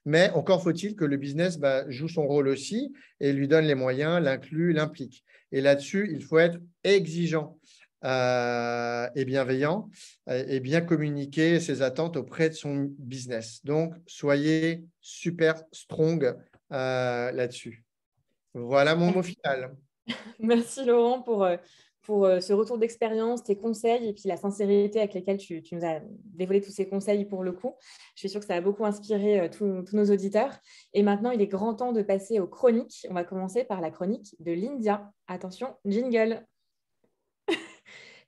mais encore faut-il que le business joue son rôle aussi et lui donne les moyens, l'inclut, l'implique. Et là-dessus, il faut être exigeant et bienveillant et bien communiquer ses attentes auprès de son business. Donc, soyez super strong là-dessus. Voilà mon mot final. Merci Laurent pour ce retour d'expérience, tes conseils et puis la sincérité avec laquelle tu nous as dévoilé tous ces conseils pour le coup. Je suis sûre que ça a beaucoup inspiré tous nos auditeurs. Et maintenant, il est grand temps de passer aux chroniques. On va commencer par la chronique de Lindia. Attention, jingle.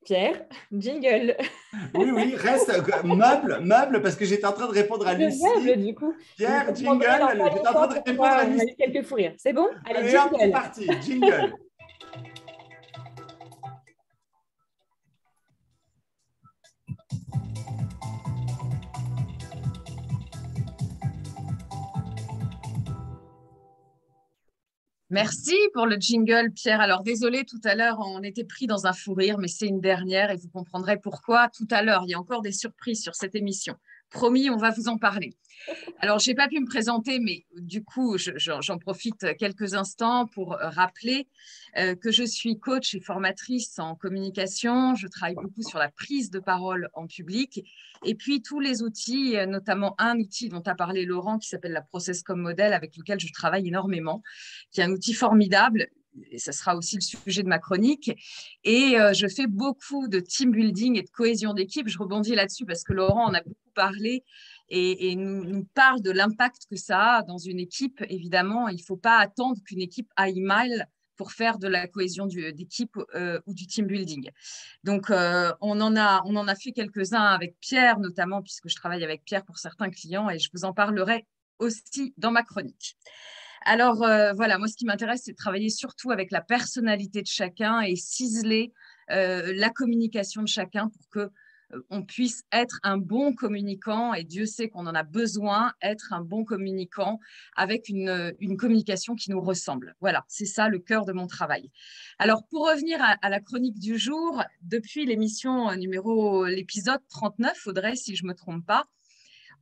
Pierre, jingle. Oui, reste meuble, parce que j'étais en train de répondre à Lucie. Meuble, du coup. Pierre, jingle, j'étais en train de répondre à Lucie. On a eu quelques fous rires. C'est bon? Allez, hop, c'est parti, jingle. Merci pour le jingle, Pierre. Alors, désolé, tout à l'heure, on était pris dans un fou rire, mais c'est une dernière et vous comprendrez pourquoi tout à l'heure. Il y a encore des surprises sur cette émission. Promis, on va vous en parler. Alors, je n'ai pas pu me présenter, mais du coup, j'en profite quelques instants pour rappeler que je suis coach et formatrice en communication. Je travaille beaucoup sur la prise de parole en public. Et puis, tous les outils, notamment un outil dont a parlé Laurent, qui s'appelle la ProcessCom Model, avec lequel je travaille énormément, qui est un outil formidable. Et ça sera aussi le sujet de ma chronique. Et je fais beaucoup de team building et de cohésion d'équipe. Je rebondis là-dessus parce que Laurent en a beaucoup parlé et nous parle de l'impact que ça a dans une équipe. Évidemment, il ne faut pas attendre qu'une équipe aille mal pour faire de la cohésion d'équipe ou du team building. Donc, on en a fait quelques-uns avec Pierre, notamment, puisque je travaille avec Pierre pour certains clients et je vous en parlerai aussi dans ma chronique. Alors, voilà, moi, ce qui m'intéresse, c'est de travailler surtout avec la personnalité de chacun et ciseler la communication de chacun pour que on puisse être un bon communicant, et Dieu sait qu'on en a besoin, être un bon communicant avec une communication qui nous ressemble. Voilà, c'est ça le cœur de mon travail. Alors, pour revenir à la chronique du jour, depuis l'épisode 39, Audrey, si je ne me trompe pas,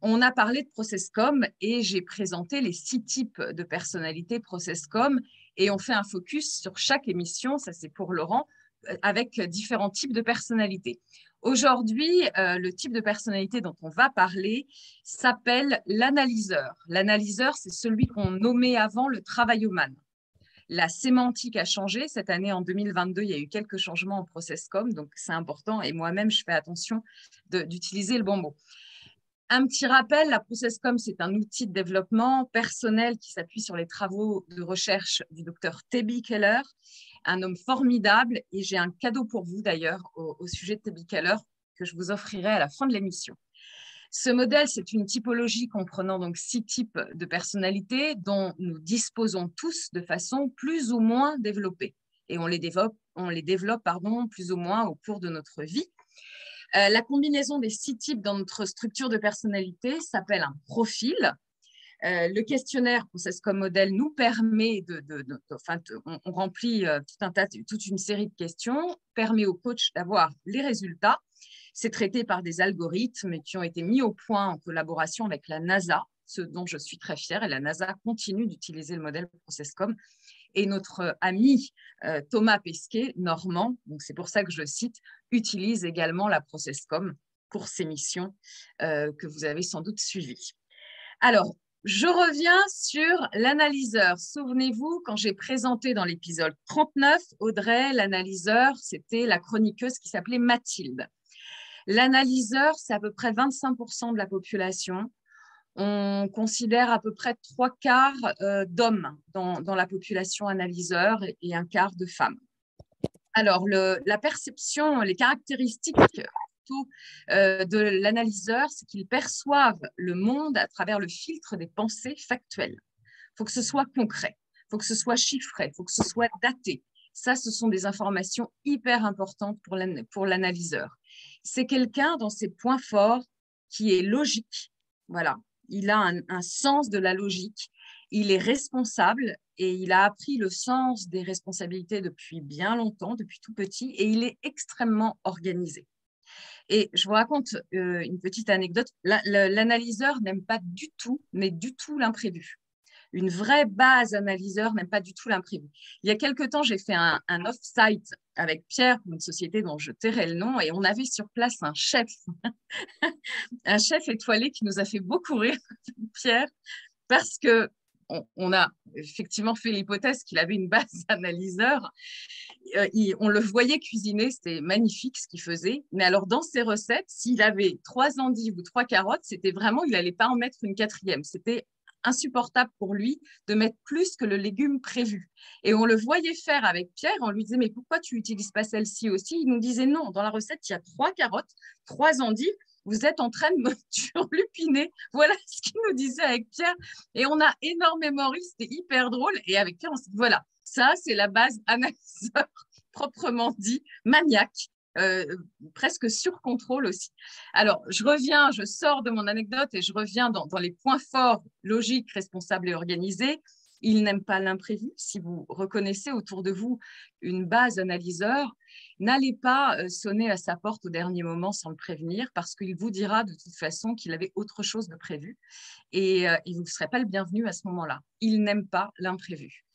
on a parlé de ProcessCom et j'ai présenté les 6 types de personnalités ProcessCom et on fait un focus sur chaque émission, ça c'est pour Laurent, avec différents types de personnalités. Aujourd'hui, le type de personnalité dont on va parler s'appelle l'analyseur. L'analyseur, c'est celui qu'on nommait avant le travailloman. La sémantique a changé. Cette année, en 2022, il y a eu quelques changements en ProcessCom, donc c'est important et moi-même, je fais attention d'utiliser le bon mot. Un petit rappel, la ProcessCom, c'est un outil de développement personnel qui s'appuie sur les travaux de recherche du docteur Tebi Keller, un homme formidable. Et j'ai un cadeau pour vous d'ailleurs au sujet de Tebi Keller que je vous offrirai à la fin de l'émission. Ce modèle, c'est une typologie comprenant donc 6 types de personnalités dont nous disposons tous de façon plus ou moins développée. Et on les développe plus ou moins au cours de notre vie. La combinaison des 6 types dans notre structure de personnalité s'appelle un profil. Le questionnaire ProcessCom Model nous permet on remplit toute une série de questions, permet au coach d'avoir les résultats. C'est traité par des algorithmes qui ont été mis au point en collaboration avec la NASA, ce dont je suis très fière, et la NASA continue d'utiliser le modèle ProcessCom. Et notre ami Thomas Pesquet, normand, donc c'est pour ça que je le cite, utilise également la ProcessCom pour ses missions que vous avez sans doute suivies. Alors, je reviens sur l'analyseur. Souvenez-vous, quand j'ai présenté dans l'épisode 39, Audrey, l'analyseur, c'était la chroniqueuse qui s'appelait Mathilde. L'analyseur, c'est à peu près 25% de la population. On considère à peu près 3/4 d'hommes dans la population analyseur et 1/4 de femmes. Alors, la perception, les caractéristiques de l'analyseur, c'est qu'ils perçoivent le monde à travers le filtre des pensées factuelles. Il faut que ce soit concret, il faut que ce soit chiffré, il faut que ce soit daté. Ça, ce sont des informations hyper importantes pour l'analyseur. C'est quelqu'un dans ses points forts qui est logique. Voilà. Il a un sens de la logique, il est responsable et il a appris le sens des responsabilités depuis bien longtemps, depuis tout petit, et il est extrêmement organisé. Et je vous raconte une petite anecdote. L'analyseur n'aime pas du tout, mais du tout l'imprévu. Une vraie base analyseur n'aime pas du tout l'imprévu. Il y a quelque temps, j'ai fait un off-site avec Pierre, une société dont je tairai le nom, et on avait sur place un chef, un chef étoilé qui nous a fait beaucoup rire, Pierre, parce que on a effectivement fait l'hypothèse qu'il avait une base analyseur. On le voyait cuisiner, c'était magnifique ce qu'il faisait. Mais alors, dans ses recettes, s'il avait 3 endives ou 3 carottes, c'était vraiment, il n'allait pas en mettre une 4e. C'était insupportable pour lui de mettre plus que le légume prévu. Et on le voyait faire avec Pierre, on lui disait, mais pourquoi tu n'utilises pas celle-ci aussi? Il nous disait, non, dans la recette, il y a 3 carottes, 3 endives, vous êtes en train de me turlupiner. Voilà ce qu'il nous disait avec Pierre. Et on a énormément ri, c'était hyper drôle. Et avec Pierre, on s'est dit, voilà, ça, c'est la base analyseur, proprement dit, maniaque. Presque sur contrôle aussi. Alors, je sors de mon anecdote et je reviens dans les points forts, logiques, responsables et organisés. Il n'aime pas l'imprévu. Si vous reconnaissez autour de vous une base analyseur, n'allez pas sonner à sa porte au dernier moment sans le prévenir parce qu'il vous dira de toute façon qu'il avait autre chose de prévu et vous ne serez pas le bienvenu à ce moment-là. Il n'aime pas l'imprévu.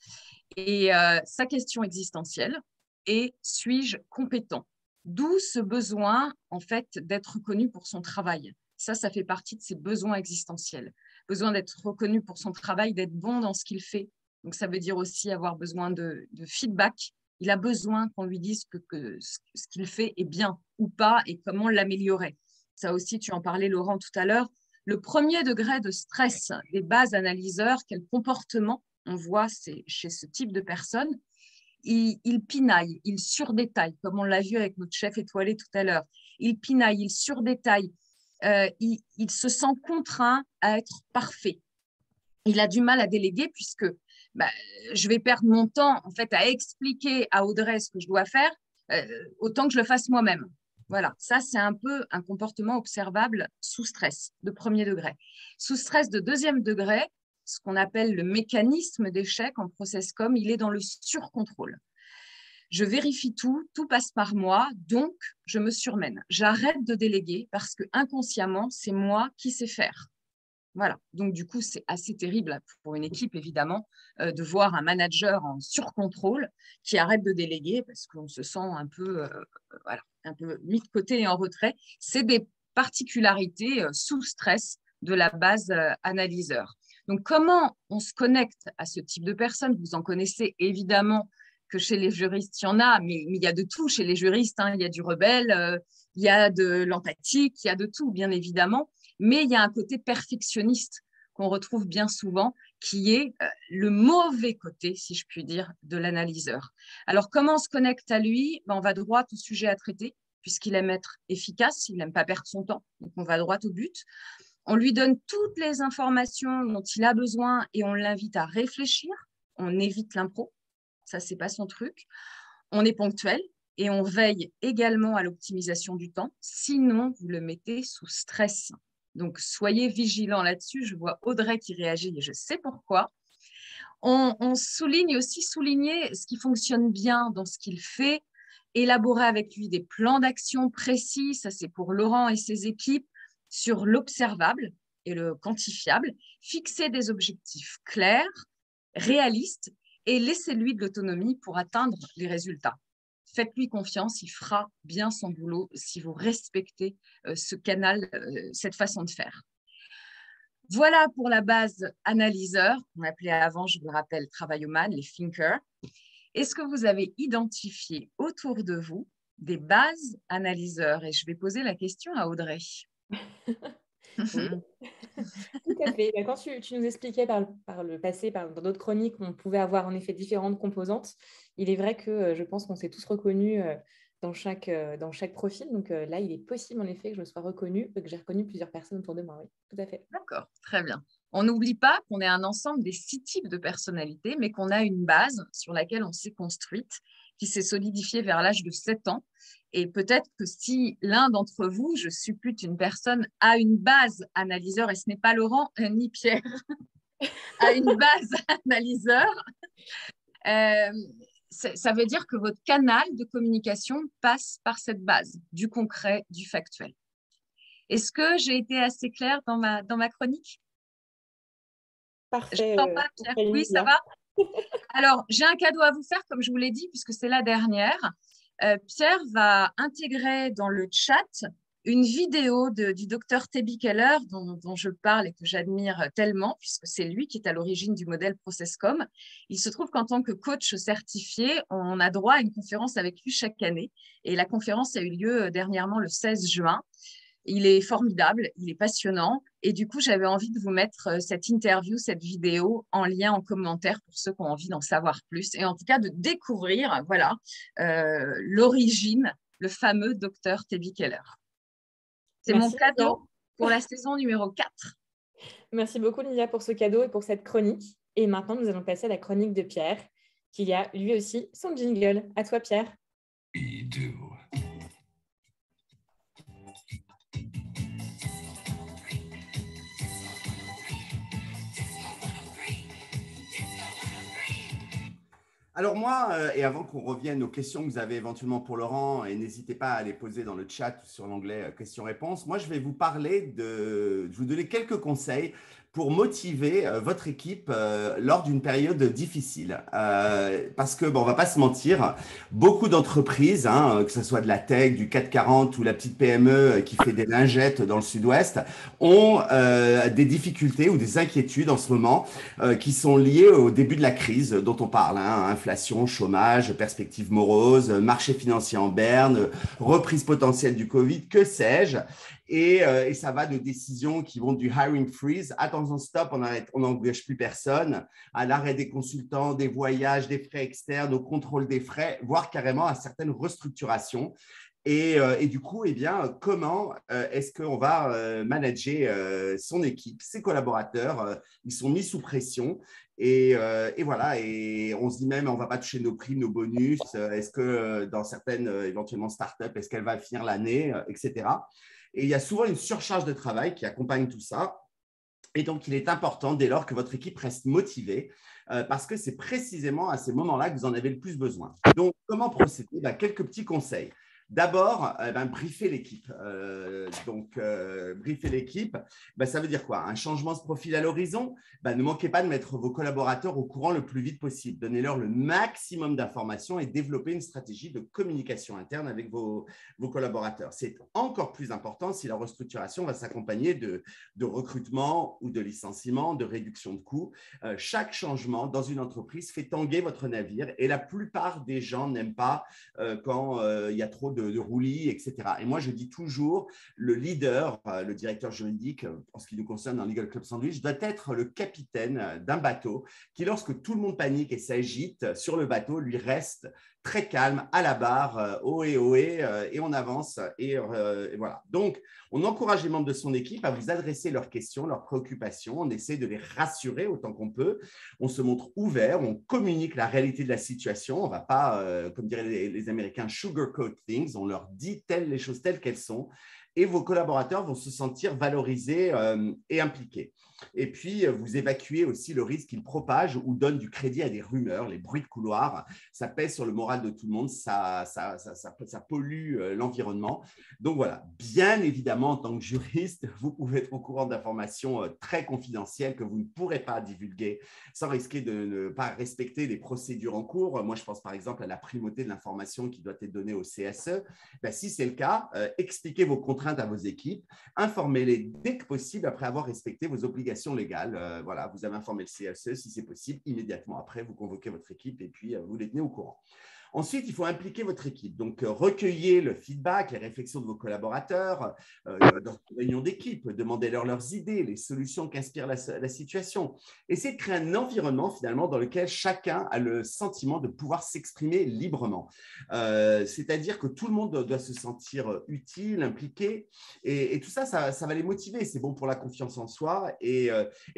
Et sa question existentielle est « suis-je compétent ?» D'où ce besoin en fait d'être reconnu pour son travail. Ça fait partie de ses besoins existentiels. Besoin d'être reconnu pour son travail, d'être bon dans ce qu'il fait. Donc, ça veut dire aussi avoir besoin de feedback. Il a besoin qu'on lui dise que ce qu'il fait est bien ou pas et comment l'améliorer. Ça aussi, tu en parlais, Laurent, tout à l'heure. Le premier degré de stress des bases analyseurs, quel comportement on voit chez ce type de personnes, il pinaille, il surdétaille, comme on l'a vu avec notre chef étoilé tout à l'heure. Il pinaille, il surdétaille. Il se sent contraint à être parfait. Il a du mal à déléguer puisque je vais perdre mon temps en fait à expliquer à Audrey ce que je dois faire autant que je le fasse moi-même. Voilà, ça c'est un peu un comportement observable sous stress de premier degré. Sous stress de deuxième degré, ce qu'on appelle le mécanisme d'échec en ProcessCom, il est dans le surcontrôle. Je vérifie tout passe par moi, donc je me surmène. J'arrête de déléguer parce que inconsciemment, c'est moi qui sais faire. Voilà, donc du coup, c'est assez terrible pour une équipe, évidemment, de voir un manager en surcontrôle qui arrête de déléguer parce qu'on se sent un peu mis de côté et en retrait. C'est des particularités sous stress de la base analyseur. Donc, comment on se connecte à ce type de personnes? Vous en connaissez évidemment que chez les juristes, il y en a, mais il y a de tout chez les juristes. Hein. Il y a du rebelle, il y a de l'empathique, il y a de tout, bien évidemment. Mais il y a un côté perfectionniste qu'on retrouve bien souvent, qui est le mauvais côté, si je puis dire, de l'analyseur. Alors, comment on se connecte à lui? On va droit au sujet à traiter, puisqu'il aime être efficace, il n'aime pas perdre son temps, donc on va droit au but. On lui donne toutes les informations dont il a besoin et on l'invite à réfléchir. On évite l'impro. Ça, c'est pas son truc. On est ponctuel et on veille également à l'optimisation du temps. Sinon, vous le mettez sous stress. Donc, soyez vigilants là-dessus. Je vois Audrey qui réagit et je sais pourquoi. On souligner ce qui fonctionne bien dans ce qu'il fait, élaborer avec lui des plans d'action précis. Ça, c'est pour Laurent et ses équipes sur l'observable et le quantifiable. Fixer des objectifs clairs, réalistes et laissez-lui de l'autonomie pour atteindre les résultats. Faites-lui confiance, il fera bien son boulot si vous respectez ce canal, cette façon de faire. Voilà pour la base analyseur, qu'on appelait avant, je vous le rappelle, travailloman, les thinkers. Est-ce que vous avez identifié autour de vous des bases analyseurs? Et je vais poser la question à Audrey. Oui, tout à fait. Quand tu nous expliquais par le passé, dans d'autres chroniques, on pouvait avoir en effet différentes composantes. Il est vrai que je pense qu'on s'est tous reconnus dans chaque profil. Donc là, il est possible en effet que je me sois reconnue, que j'ai reconnu plusieurs personnes autour de moi. Oui, tout à fait. D'accord, très bien. On n'oublie pas qu'on est un ensemble des 6 types de personnalités, mais qu'on a une base sur laquelle on s'est construite, qui s'est solidifiée vers l'âge de 7 ans. Et peut-être que si l'un d'entre vous, je suppute une personne, a une base analyseur, et ce n'est pas Laurent ni Pierre, a une base analyseur, ça veut dire que votre canal de communication passe par cette base, du concret, du factuel. Est-ce que j'ai été assez claire dans ma chronique? Parfait. Je ne pas, Pierre. Oui, ça va? Alors, j'ai un cadeau à vous faire, comme je vous l'ai dit, puisque c'est la dernière. Pierre va intégrer dans le chat une vidéo du docteur Tebi Keller dont je parle et que j'admire tellement, puisque c'est lui qui est à l'origine du modèle ProcessCom. Il se trouve qu'en tant que coach certifié, on a droit à une conférence avec lui chaque année. Et la conférence a eu lieu dernièrement le 16 juin. Il est formidable, il est passionnant. Et du coup, j'avais envie de vous mettre cette interview, cette vidéo en lien en commentaire pour ceux qui ont envie d'en savoir plus. Et en tout cas, de découvrir l'origine, le fameux docteur Tebi Keller. C'est mon cadeau pour la saison numéro 4. Merci beaucoup, Lydia, pour ce cadeau et pour cette chronique. Et maintenant, nous allons passer à la chronique de Pierre, qui a lui aussi son jingle. À toi, Pierre. Alors moi, et avant qu'on revienne aux questions que vous avez éventuellement pour Laurent, et n'hésitez pas à les poser dans le chat ou sur l'onglet questions-réponses, moi je vais vous vous donner quelques conseils pour motiver votre équipe lors d'une période difficile. Parce que, bon, on ne va pas se mentir, beaucoup d'entreprises, hein, que ce soit de la tech, du 440 ou la petite PME qui fait des lingettes dans le sud-ouest, ont des difficultés ou des inquiétudes en ce moment qui sont liées au début de la crise dont on parle, hein, inflation, chômage, perspectives moroses, marché financier en berne, reprise potentielle du Covid, que sais-je. Et ça va de décisions qui vont du hiring freeze, attention stop, on n'engage plus personne, à l'arrêt des consultants, des voyages, des frais externes, au contrôle des frais, voire carrément à certaines restructurations. Et du coup, eh bien, comment est-ce qu'on va manager son équipe, ses collaborateurs ils sont mis sous pression. Et voilà, et on se dit même, on ne va pas toucher nos primes, nos bonus. Est-ce que dans certaines, éventuellement, startups, est-ce qu'elle va finir l'année, etc. Et il y a souvent une surcharge de travail qui accompagne tout ça. Et donc, il est important, dès lors que votre équipe reste motivée, parce que c'est précisément à ces moments-là que vous en avez le plus besoin. Donc, comment procéder? Quelques petits conseils. D'abord, briefer l'équipe. Briefer l'équipe, ça veut dire quoi? Un changement se profile à l'horizon. Ne manquez pas de mettre vos collaborateurs au courant le plus vite possible. Donnez-leur le maximum d'informations et développez une stratégie de communication interne avec vos collaborateurs. C'est encore plus important si la restructuration va s'accompagner de recrutement ou de licenciement, de réduction de coûts. Chaque changement dans une entreprise fait tanguer votre navire et la plupart des gens n'aiment pas quand il y a trop de roulis, etc. Et moi, je dis toujours, le leader, le directeur juridique, en ce qui nous concerne dans Legal Club Sandwich, doit être le capitaine d'un bateau qui, lorsque tout le monde panique et s'agite sur le bateau, lui reste très calme, à la barre, ohé, ohé, et on avance. Et voilà. Donc, on encourage les membres de son équipe à vous adresser leurs questions, leurs préoccupations. On essaie de les rassurer autant qu'on peut. On se montre ouvert, on communique la réalité de la situation. On ne va pas, comme diraient les Américains, sugarcoat things. On leur dit les choses telles qu'elles sont. Et vos collaborateurs vont se sentir valorisés et impliqués. Et puis, vous évacuez aussi le risque qu'ils propagent ou donnent du crédit à des rumeurs, les bruits de couloir. Ça pèse sur le moral de tout le monde, ça pollue l'environnement. Donc voilà, bien évidemment, en tant que juriste, vous pouvez être au courant d'informations très confidentielles que vous ne pourrez pas divulguer sans risquer de ne pas respecter les procédures en cours. Moi, je pense par exemple à la primauté de l'information qui doit être donnée au CSE. Si c'est le cas, expliquez vos contraintes à vos équipes, informez-les dès que possible après avoir respecté vos obligations légales. Voilà, vous avez informé le CSE, si c'est possible, immédiatement après, vous convoquez votre équipe et puis vous les tenez au courant. Ensuite, il faut impliquer votre équipe. Donc, recueillez le feedback, les réflexions de vos collaborateurs dans une réunion d'équipe. Demandez-leur leurs idées, les solutions qu'inspire la situation. Essayez de créer un environnement, finalement, dans lequel chacun a le sentiment de pouvoir s'exprimer librement. C'est-à-dire que tout le monde doit se sentir utile, impliqué. Et tout ça, ça va les motiver. C'est bon pour la confiance en soi. Et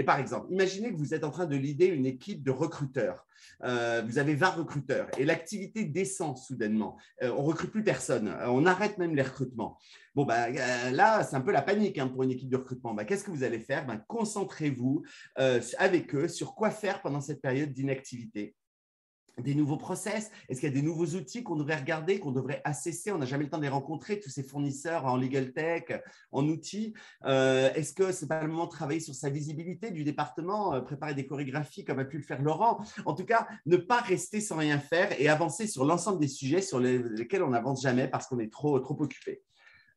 par exemple, imaginez que vous êtes en train de leader une équipe de recruteurs. Vous avez 20 recruteurs et l'activité descend soudainement. On ne recrute plus personne. On arrête même les recrutements. Bon, là, c'est un peu la panique pour une équipe de recrutement. Qu'est-ce que vous allez faire? Concentrez-vous avec eux sur quoi faire pendant cette période d'inactivité. Des nouveaux process? Est-ce qu'il y a des nouveaux outils qu'on devrait regarder, qu'on devrait assesser? On n'a jamais le temps de les rencontrer, tous ces fournisseurs en legal tech, en outils. Est-ce que ce n'est pas le moment de travailler sur sa visibilité du département, préparer des chorégraphies comme a pu le faire Laurent? En tout cas, ne pas rester sans rien faire et avancer sur l'ensemble des sujets sur lesquels on n'avance jamais parce qu'on est trop occupé.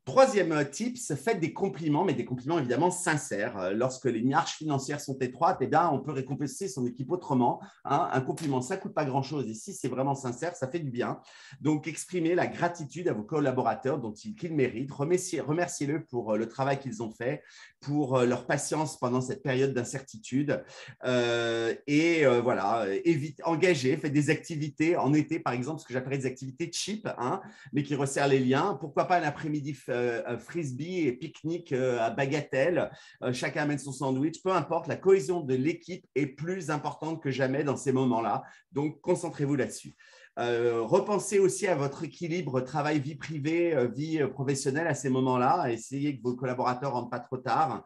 Troisième tips, faites des compliments, mais des compliments évidemment sincères. Lorsque les marges financières sont étroites, on peut récompenser son équipe autrement. Un compliment, ça ne coûte pas grand-chose. Et si c'est vraiment sincère, ça fait du bien. Donc, exprimez la gratitude à vos collaborateurs qu'ils méritent. Remerciez-les pour le travail qu'ils ont fait, pour leur patience pendant cette période d'incertitude. Voilà, engagez, faites des activités en été, par exemple, ce que j'appellerais des activités cheap, mais qui resserrent les liens. Pourquoi pas un après-midi frisbee et pique-nique à bagatelle, chacun amène son sandwich, peu importe, la cohésion de l'équipe est plus importante que jamais dans ces moments-là, donc concentrez-vous là-dessus. Repensez aussi à votre équilibre travail-vie privée, vie professionnelle à ces moments-là. Essayez que vos collaborateurs ne rentrent pas trop tard.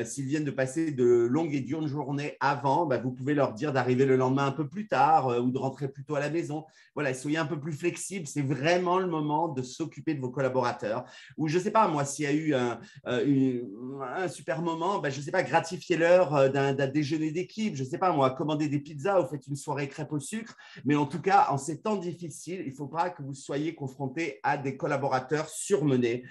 S'ils viennent de passer de longues et dures journées avant, vous pouvez leur dire d'arriver le lendemain un peu plus tard ou de rentrer plus tôt à la maison. Voilà, soyez un peu plus flexibles. C'est vraiment le moment de s'occuper de vos collaborateurs. Ou je ne sais pas, moi, s'il y a eu un super moment, je ne sais pas, gratifiez-leur d'un déjeuner d'équipe. Je ne sais pas, moi, commandez des pizzas ou faites une soirée crêpes au sucre. Mais en tout cas, en ces temps difficiles, il ne faut pas que vous soyez confrontés à des collaborateurs surmenés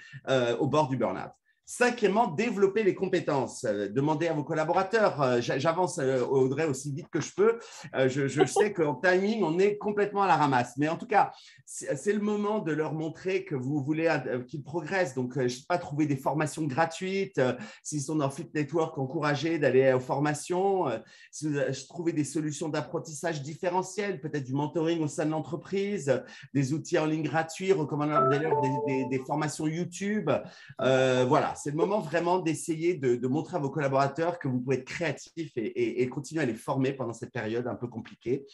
au bord du burn-out. Cinquièmement, développer les compétences. Demandez à vos collaborateurs. J'avance, Audrey, aussi vite que je peux. Je sais qu'en timing, on est complètement à la ramasse. Mais en tout cas, c'est le moment de leur montrer que vous voulez qu'ils progressent. Donc, je ne sais pas, trouver des formations gratuites. S'ils sont dans Fit Network, encouragez d'aller aux formations. Si vous trouvez des solutions d'apprentissage différentielles, peut-être du mentoring au sein de l'entreprise, des outils en ligne gratuits, recommandez d'ailleurs des formations YouTube. Voilà. C'est le moment vraiment d'essayer de montrer à vos collaborateurs que vous pouvez être créatifs et continuer à les former pendant cette période un peu compliquée.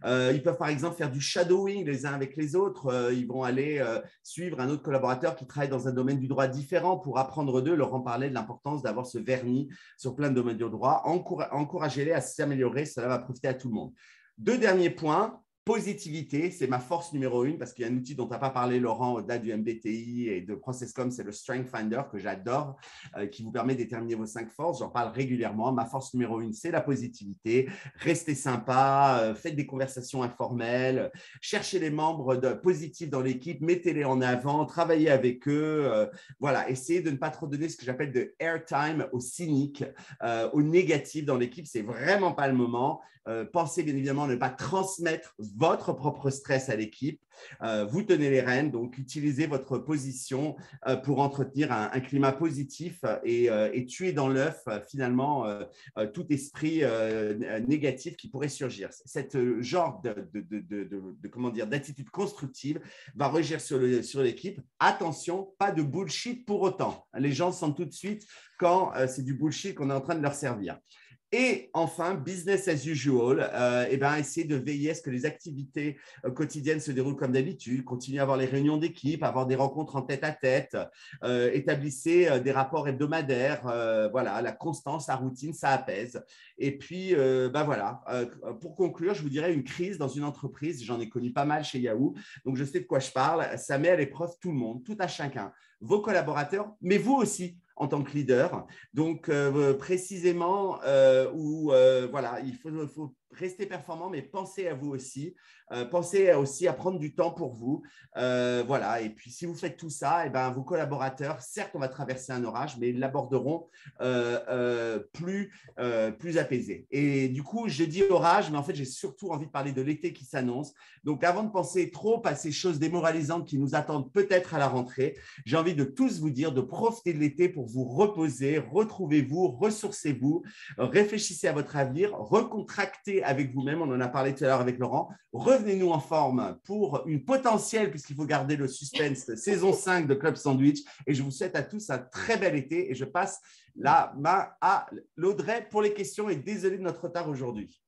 Ils peuvent par exemple faire du shadowing les uns avec les autres. Ils vont aller suivre un autre collaborateur qui travaille dans un domaine du droit différent pour apprendre d'eux, leur en parler de l'importance d'avoir ce vernis sur plein de domaines du droit. Encouragez-les à s'améliorer, cela va profiter à tout le monde. Deux derniers points. Positivité, c'est ma force numéro 1 parce qu'il y a un outil dont tu n'as pas parlé, Laurent, au-delà du MBTI et de ProcessCom, c'est le Strength Finder que j'adore, qui vous permet de déterminer vos 5 forces. J'en parle régulièrement. Ma force numéro 1, c'est la positivité. Restez sympa, faites des conversations informelles, cherchez les membres positifs dans l'équipe, mettez-les en avant, travaillez avec eux. Voilà, essayez de ne pas trop donner ce que j'appelle de airtime aux cyniques, aux négatifs dans l'équipe. C'est vraiment pas le moment. Pensez bien évidemment à ne pas transmettre votre propre stress à l'équipe. Vous tenez les rênes, donc utilisez votre position pour entretenir un climat positif et tuer dans l'œuf finalement tout esprit négatif qui pourrait surgir. Cet genre d'attitude constructive va régir sur l'équipe. Attention, pas de bullshit pour autant. Les gens sentent tout de suite quand c'est du bullshit qu'on est en train de leur servir. Et enfin, business as usual, essayez de veiller à ce que les activités quotidiennes se déroulent comme d'habitude, continuez à avoir les réunions d'équipe, avoir des rencontres en tête-à-tête, établissez des rapports hebdomadaires, voilà, la constance, la routine, ça apaise. Et puis, voilà, pour conclure, je vous dirais une crise dans une entreprise, j'en ai connu pas mal chez Yahoo, donc je sais de quoi je parle, ça met à l'épreuve tout le monde, tout à chacun, vos collaborateurs, mais vous aussi, en tant que leader. Donc, précisément, voilà, il faut rester performant, mais pensez à vous aussi. Pensez aussi à prendre du temps pour vous. Voilà. Et puis, si vous faites tout ça, vos collaborateurs, certes, on va traverser un orage, mais ils l'aborderont plus apaisés. Et du coup, je dis orage, mais en fait, j'ai surtout envie de parler de l'été qui s'annonce. Donc, avant de penser trop à ces choses démoralisantes qui nous attendent peut-être à la rentrée, j'ai envie de tous vous dire de profiter de l'été pour vous reposer, retrouvez-vous, ressourcez-vous, réfléchissez à votre avenir, recontractez avec vous-même, on en a parlé tout à l'heure avec Laurent, revenez-nous en forme pour une potentielle, puisqu'il faut garder le suspense, saison 5 de Club Sandwich, et je vous souhaite à tous un très bel été, et je passe la main à l'Audrey pour les questions, et désolé de notre retard aujourd'hui.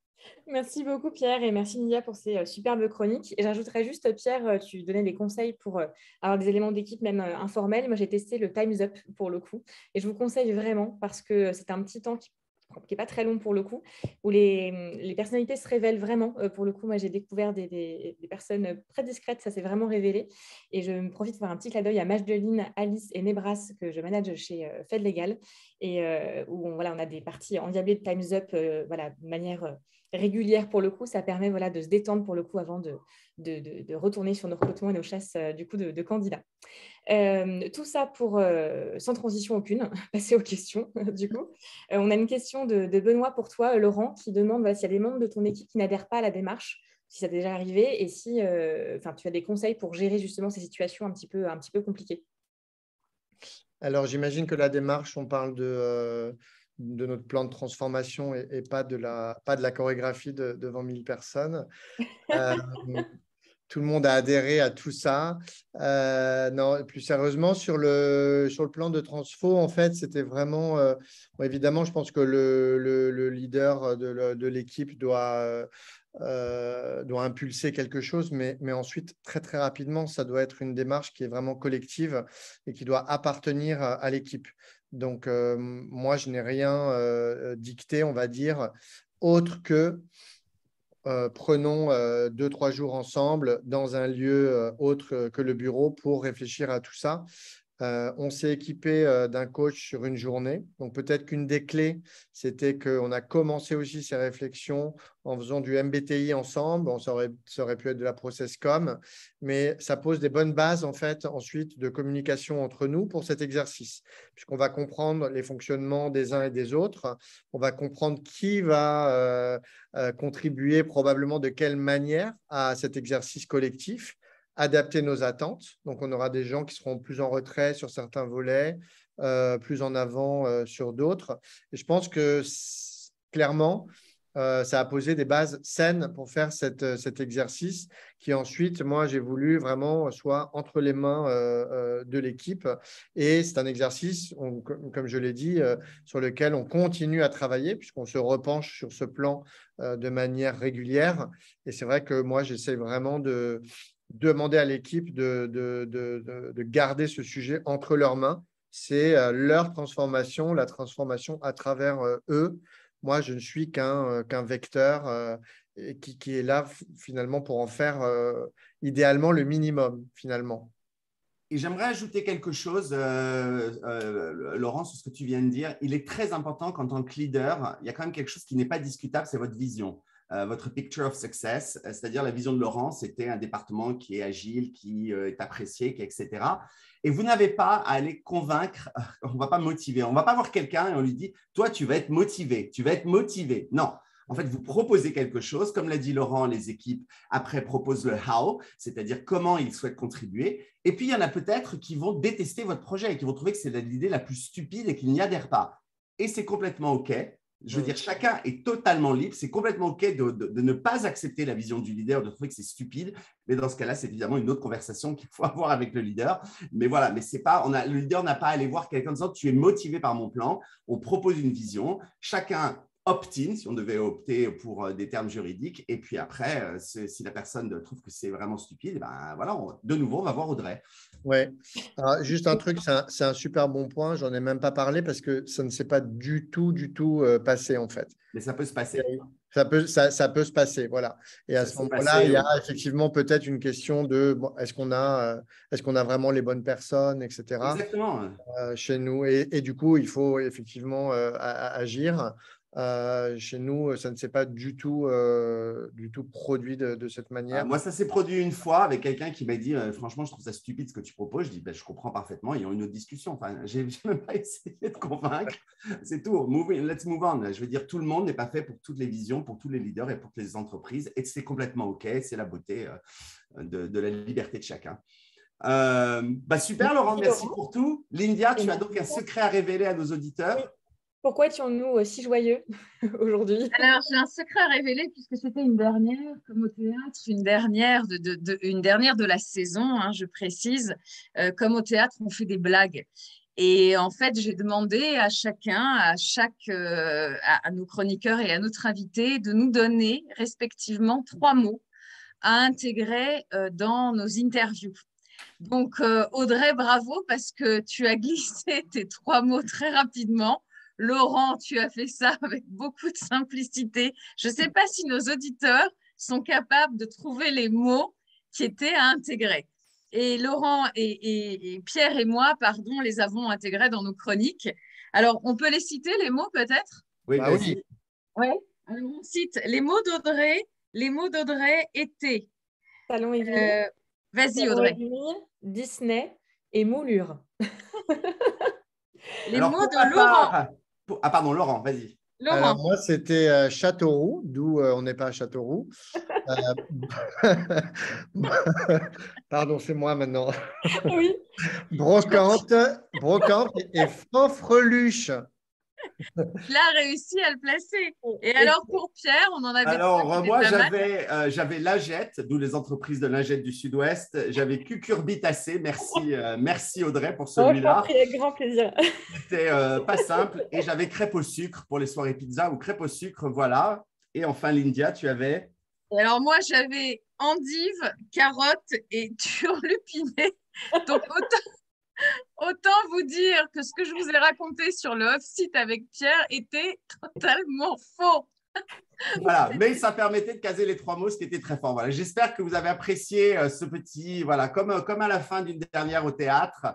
Merci beaucoup Pierre et merci Nia pour ces superbes chroniques. Et j'ajouterais juste Pierre, tu donnais des conseils pour avoir des éléments d'équipe même informels. Moi j'ai testé le Time's Up pour le coup et je vous conseille vraiment parce que c'est un petit temps qui n'est pas très long pour le coup, où les personnalités se révèlent vraiment. Pour le coup, moi j'ai découvert des personnes très discrètes, ça s'est vraiment révélé. Et je me profite de faire un petit clin d'œil à Majdeline, Alice et Nebras que je manage chez Fed Legal et où on a des parties endiablées de Time's Up de manière régulière pour le coup, ça permet de se détendre pour le coup avant de retourner sur nos recrutements et nos chasses de candidats. Tout ça pour, sans transition aucune, passer aux questions du coup. On a une question de Benoît pour toi, Laurent, qui demande s'il y a des membres de ton équipe qui n'adhèrent pas à la démarche, si ça t'est déjà arrivé, et si tu as des conseils pour gérer justement ces situations un petit peu compliquées. Alors, j'imagine que la démarche, on parle de notre plan de transformation et pas de la chorégraphie devant 1000 personnes. tout le monde a adhéré à tout ça. Non, plus sérieusement, sur le plan de transfo, en fait, c'était vraiment… bon, évidemment, je pense que le leader de l'équipe doit impulser quelque chose, mais ensuite, très, très rapidement, ça doit être une démarche qui est vraiment collective et qui doit appartenir à l'équipe. Donc, moi, je n'ai rien dicté, on va dire, autre que prenons 2-3 jours ensemble dans un lieu autre que le bureau pour réfléchir à tout ça. On s'est équipé d'un coach sur une journée. Donc, peut-être qu'une des clés, c'était qu'on a commencé aussi ces réflexions en faisant du MBTI ensemble. Bon, ça aurait pu être de la process com, mais ça pose des bonnes bases, en fait, ensuite, de communication entre nous pour cet exercice, puisqu'on va comprendre les fonctionnements des uns et des autres. On va comprendre qui va contribuer probablement de quelle manière à cet exercice collectif, adapter nos attentes. Donc, on aura des gens qui seront plus en retrait sur certains volets, plus en avant sur d'autres. Et je pense que clairement, ça a posé des bases saines pour faire cet exercice qui ensuite, moi, j'ai voulu vraiment soit entre les mains de l'équipe. Et c'est un exercice, comme je l'ai dit, sur lequel on continue à travailler puisqu'on se repenche sur ce plan de manière régulière. Et c'est vrai que moi, j'essaie vraiment de demander à l'équipe de garder ce sujet entre leurs mains. C'est leur transformation, la transformation à travers eux. Moi, je ne suis qu'un vecteur qui est là finalement pour en faire idéalement le minimum finalement. Et j'aimerais ajouter quelque chose, Laurent, sur ce que tu viens de dire. Il est très important qu'en tant que leader, il y a quand même quelque chose qui n'est pas discutable, c'est votre vision. Votre picture of success, c'est-à-dire la vision de Laurent, c'était un département qui est agile, qui est apprécié, etc. Et vous n'avez pas à aller convaincre, on ne va pas motiver, on ne va pas voir quelqu'un et on lui dit « toi, tu vas être motivé, tu vas être motivé ». Non, en fait, vous proposez quelque chose, comme l'a dit Laurent, les équipes après proposent le « how », c'est-à-dire comment ils souhaitent contribuer. Et puis, il y en a peut-être qui vont détester votre projet et qui vont trouver que c'est l'idée la plus stupide et qu'ils n'y adhèrent pas. Et c'est complètement OK. Je veux dire, chacun est totalement libre. C'est complètement OK de ne pas accepter la vision du leader, de trouver que c'est stupide. Mais dans ce cas-là, c'est évidemment une autre conversation qu'il faut avoir avec le leader. Mais voilà, mais c'est pas, le leader n'a pas à aller voir quelqu'un en disant « tu es motivé par mon plan ». On propose une vision. Chacun opt-in, si on devait opter pour des termes juridiques. Et puis après, si la personne trouve que c'est vraiment stupide, ben voilà, de nouveau, on va voir Audrey. Oui. Juste un truc, c'est un super bon point. J'en ai même pas parlé parce que ça ne s'est pas du tout passé en fait. Mais ça peut se passer. Ça peut se passer, voilà. Et à ce moment-là, il y a effectivement peut-être une question de bon, est-ce qu'on a vraiment les bonnes personnes, etc. Exactement. Chez nous. Et du coup, il faut effectivement agir. Chez nous, ça ne s'est pas du tout produit de cette manière. Moi, ça s'est produit une fois avec quelqu'un qui m'a dit franchement, je trouve ça stupide ce que tu proposes. Je dis je comprends parfaitement. Ils ont une autre discussion. Enfin, je n'ai même pas essayé de convaincre. C'est tout. Let's move on. Je veux dire, tout le monde n'est pas fait pour toutes les visions, pour tous les leaders et pour toutes les entreprises. Et c'est complètement OK. C'est la beauté de la liberté de chacun. Super, Laurent. Merci pour tout. Lindia, tu as donc un secret à révéler à nos auditeurs. Oui. Pourquoi étions-nous si joyeux aujourd'hui? Alors, j'ai un secret à révéler puisque c'était une dernière, comme au théâtre, une dernière de la saison, hein, je précise. Comme au théâtre, on fait des blagues. Et en fait, j'ai demandé à chacun, à nos chroniqueurs et à notre invité de nous donner respectivement 3 mots à intégrer dans nos interviews. Donc, Audrey, bravo parce que tu as glissé tes 3 mots très rapidement. Laurent, tu as fait ça avec beaucoup de simplicité. Je ne sais pas si nos auditeurs sont capables de trouver les mots qui étaient à intégrer. Et Laurent et Pierre et moi, pardon, les avons intégrés dans nos chroniques. Alors, on peut les citer, les mots peut-être? Oui, oui. Oui. Alors, on cite les mots d'Audrey. Les mots d'Audrey étaient… Salon et Ville. Vas-y, Audrey. Disney et moulure. Les mots de Laurent. Pardon, Laurent, vas-y. Laurent. Alors, moi, c'était Châteauroux, d'où on n'est pas à Châteauroux. Pardon, c'est moi maintenant. Oui. Brocante et fanfreluche. Il a réussi à le placer. Et alors, pour Pierre, on en avait Alors, deux moi, qui étaient pas mal. j'avais Lingette, d'où les entreprises de lingettes du Sud-Ouest. J'avais Cucurbitacé. Merci, merci Audrey pour Oh, je t'en celui-là. prie, avec grand plaisir. C'était pas simple. Et j'avais crêpe au sucre pour les soirées pizza ou crêpe au sucre, voilà. Et enfin, Lindia, tu avais… Et alors, moi, j'avais endive, carotte et turlupiné. Donc, autant vous dire que ce que je vous ai raconté sur le off-site avec Pierre était totalement faux. Voilà, mais ça permettait de caser les trois mots, ce qui était très fort. Voilà. J'espère que vous avez apprécié ce petit, voilà, comme à la fin d'une dernière au théâtre,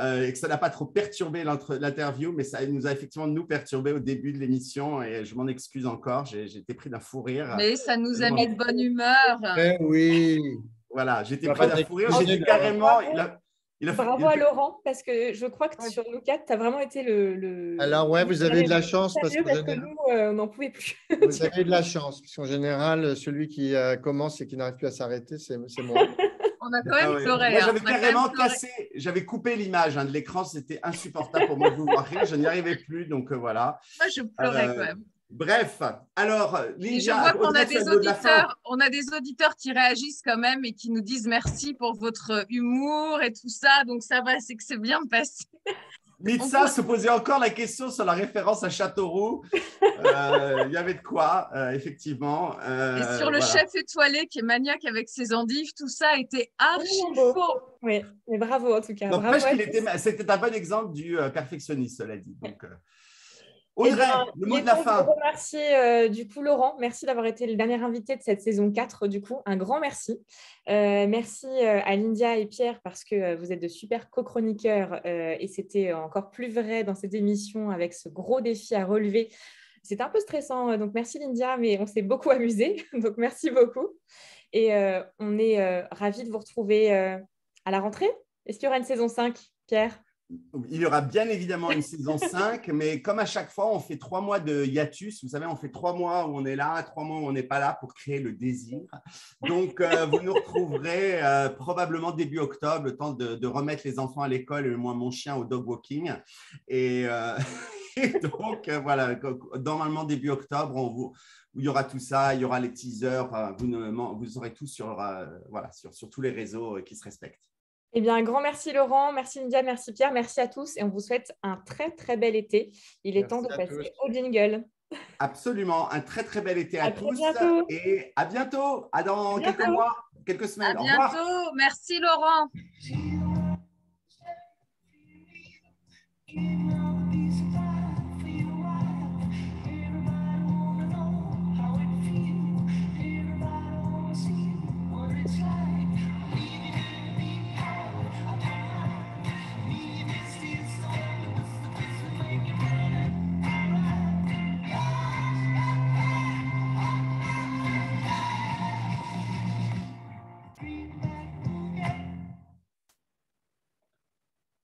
et que ça n'a pas trop perturbé l'interview, mais ça nous a effectivement nous perturbé au début de l'émission, et je m'en excuse encore, j'ai été pris d'un fou rire. Mais ça nous a mis de bonne humeur. Oui. Voilà, j'étais pris d'un fou rire, j'ai dit carrément… carrément… Bravo à Laurent, parce que je crois que sur nous quatre, tu as vraiment été le… Alors, ouais, vous avez de la chance parce que nous, on n'en pouvait plus. vous avez de la chance, parce qu'en général, celui qui commence et qui n'arrive plus à s'arrêter, c'est moi. On a quand même pleuré. Moi, hein. j'avais On a quand même carrément pleuré. cassé, j'avais coupé l'image de l'écran, c'était insupportable pour moi de vous voir rire, je n'y arrivais plus, donc voilà. Moi, je pleurais quand même. Bref, alors, Et je Lindia, vois qu'on Audrey, a tu as des le mot de la fin. auditeurs, on a des auditeurs qui réagissent quand même et qui nous disent merci pour votre humour et tout ça. Donc ça va, c'est que c'est bien passé. Mitsa se posait encore la question sur la référence à Châteauroux. Il y avait de quoi, effectivement. Et sur le chef étoilé qui est maniaque avec ses endives, tout ça était archi beau. faux. Oui, mais bravo en tout cas. N'empêche Bravo c'était un bon exemple du perfectionniste, cela dit. Donc, Eh Audrey, bien, le mot il est de la temps fin. de remercier du coup Laurent. Merci d'avoir été le dernier invité de cette saison 4. Du coup, un grand merci. Merci à Lindia et Pierre parce que vous êtes de super co-chroniqueurs et c'était encore plus vrai dans cette émission avec ce gros défi à relever. C'était un peu stressant, donc merci Lindia, mais on s'est beaucoup amusé. Donc merci beaucoup. Et on est ravis de vous retrouver à la rentrée. Est-ce qu'il y aura une saison 5, Pierre ? Il y aura bien évidemment une saison 5, mais comme à chaque fois, on fait 3 mois de hiatus. Vous savez, on fait 3 mois où on est là, 3 mois où on n'est pas là pour créer le désir. Donc, vous nous retrouverez probablement début octobre, le temps de remettre les enfants à l'école et moi, mon chien au dog walking. Et donc, voilà, normalement, début octobre, il y aura tout ça, il y aura les teasers. Vous aurez tout sur tous les réseaux qui se respectent. Eh bien, un grand merci Laurent, merci Lindia, merci Pierre, merci à tous et on vous souhaite un très très bel été. Il est temps de passer au jingle. Absolument, un très très bel été à tous bientôt. Et à bientôt, à dans quelques mois, quelques semaines. À bientôt, merci Laurent.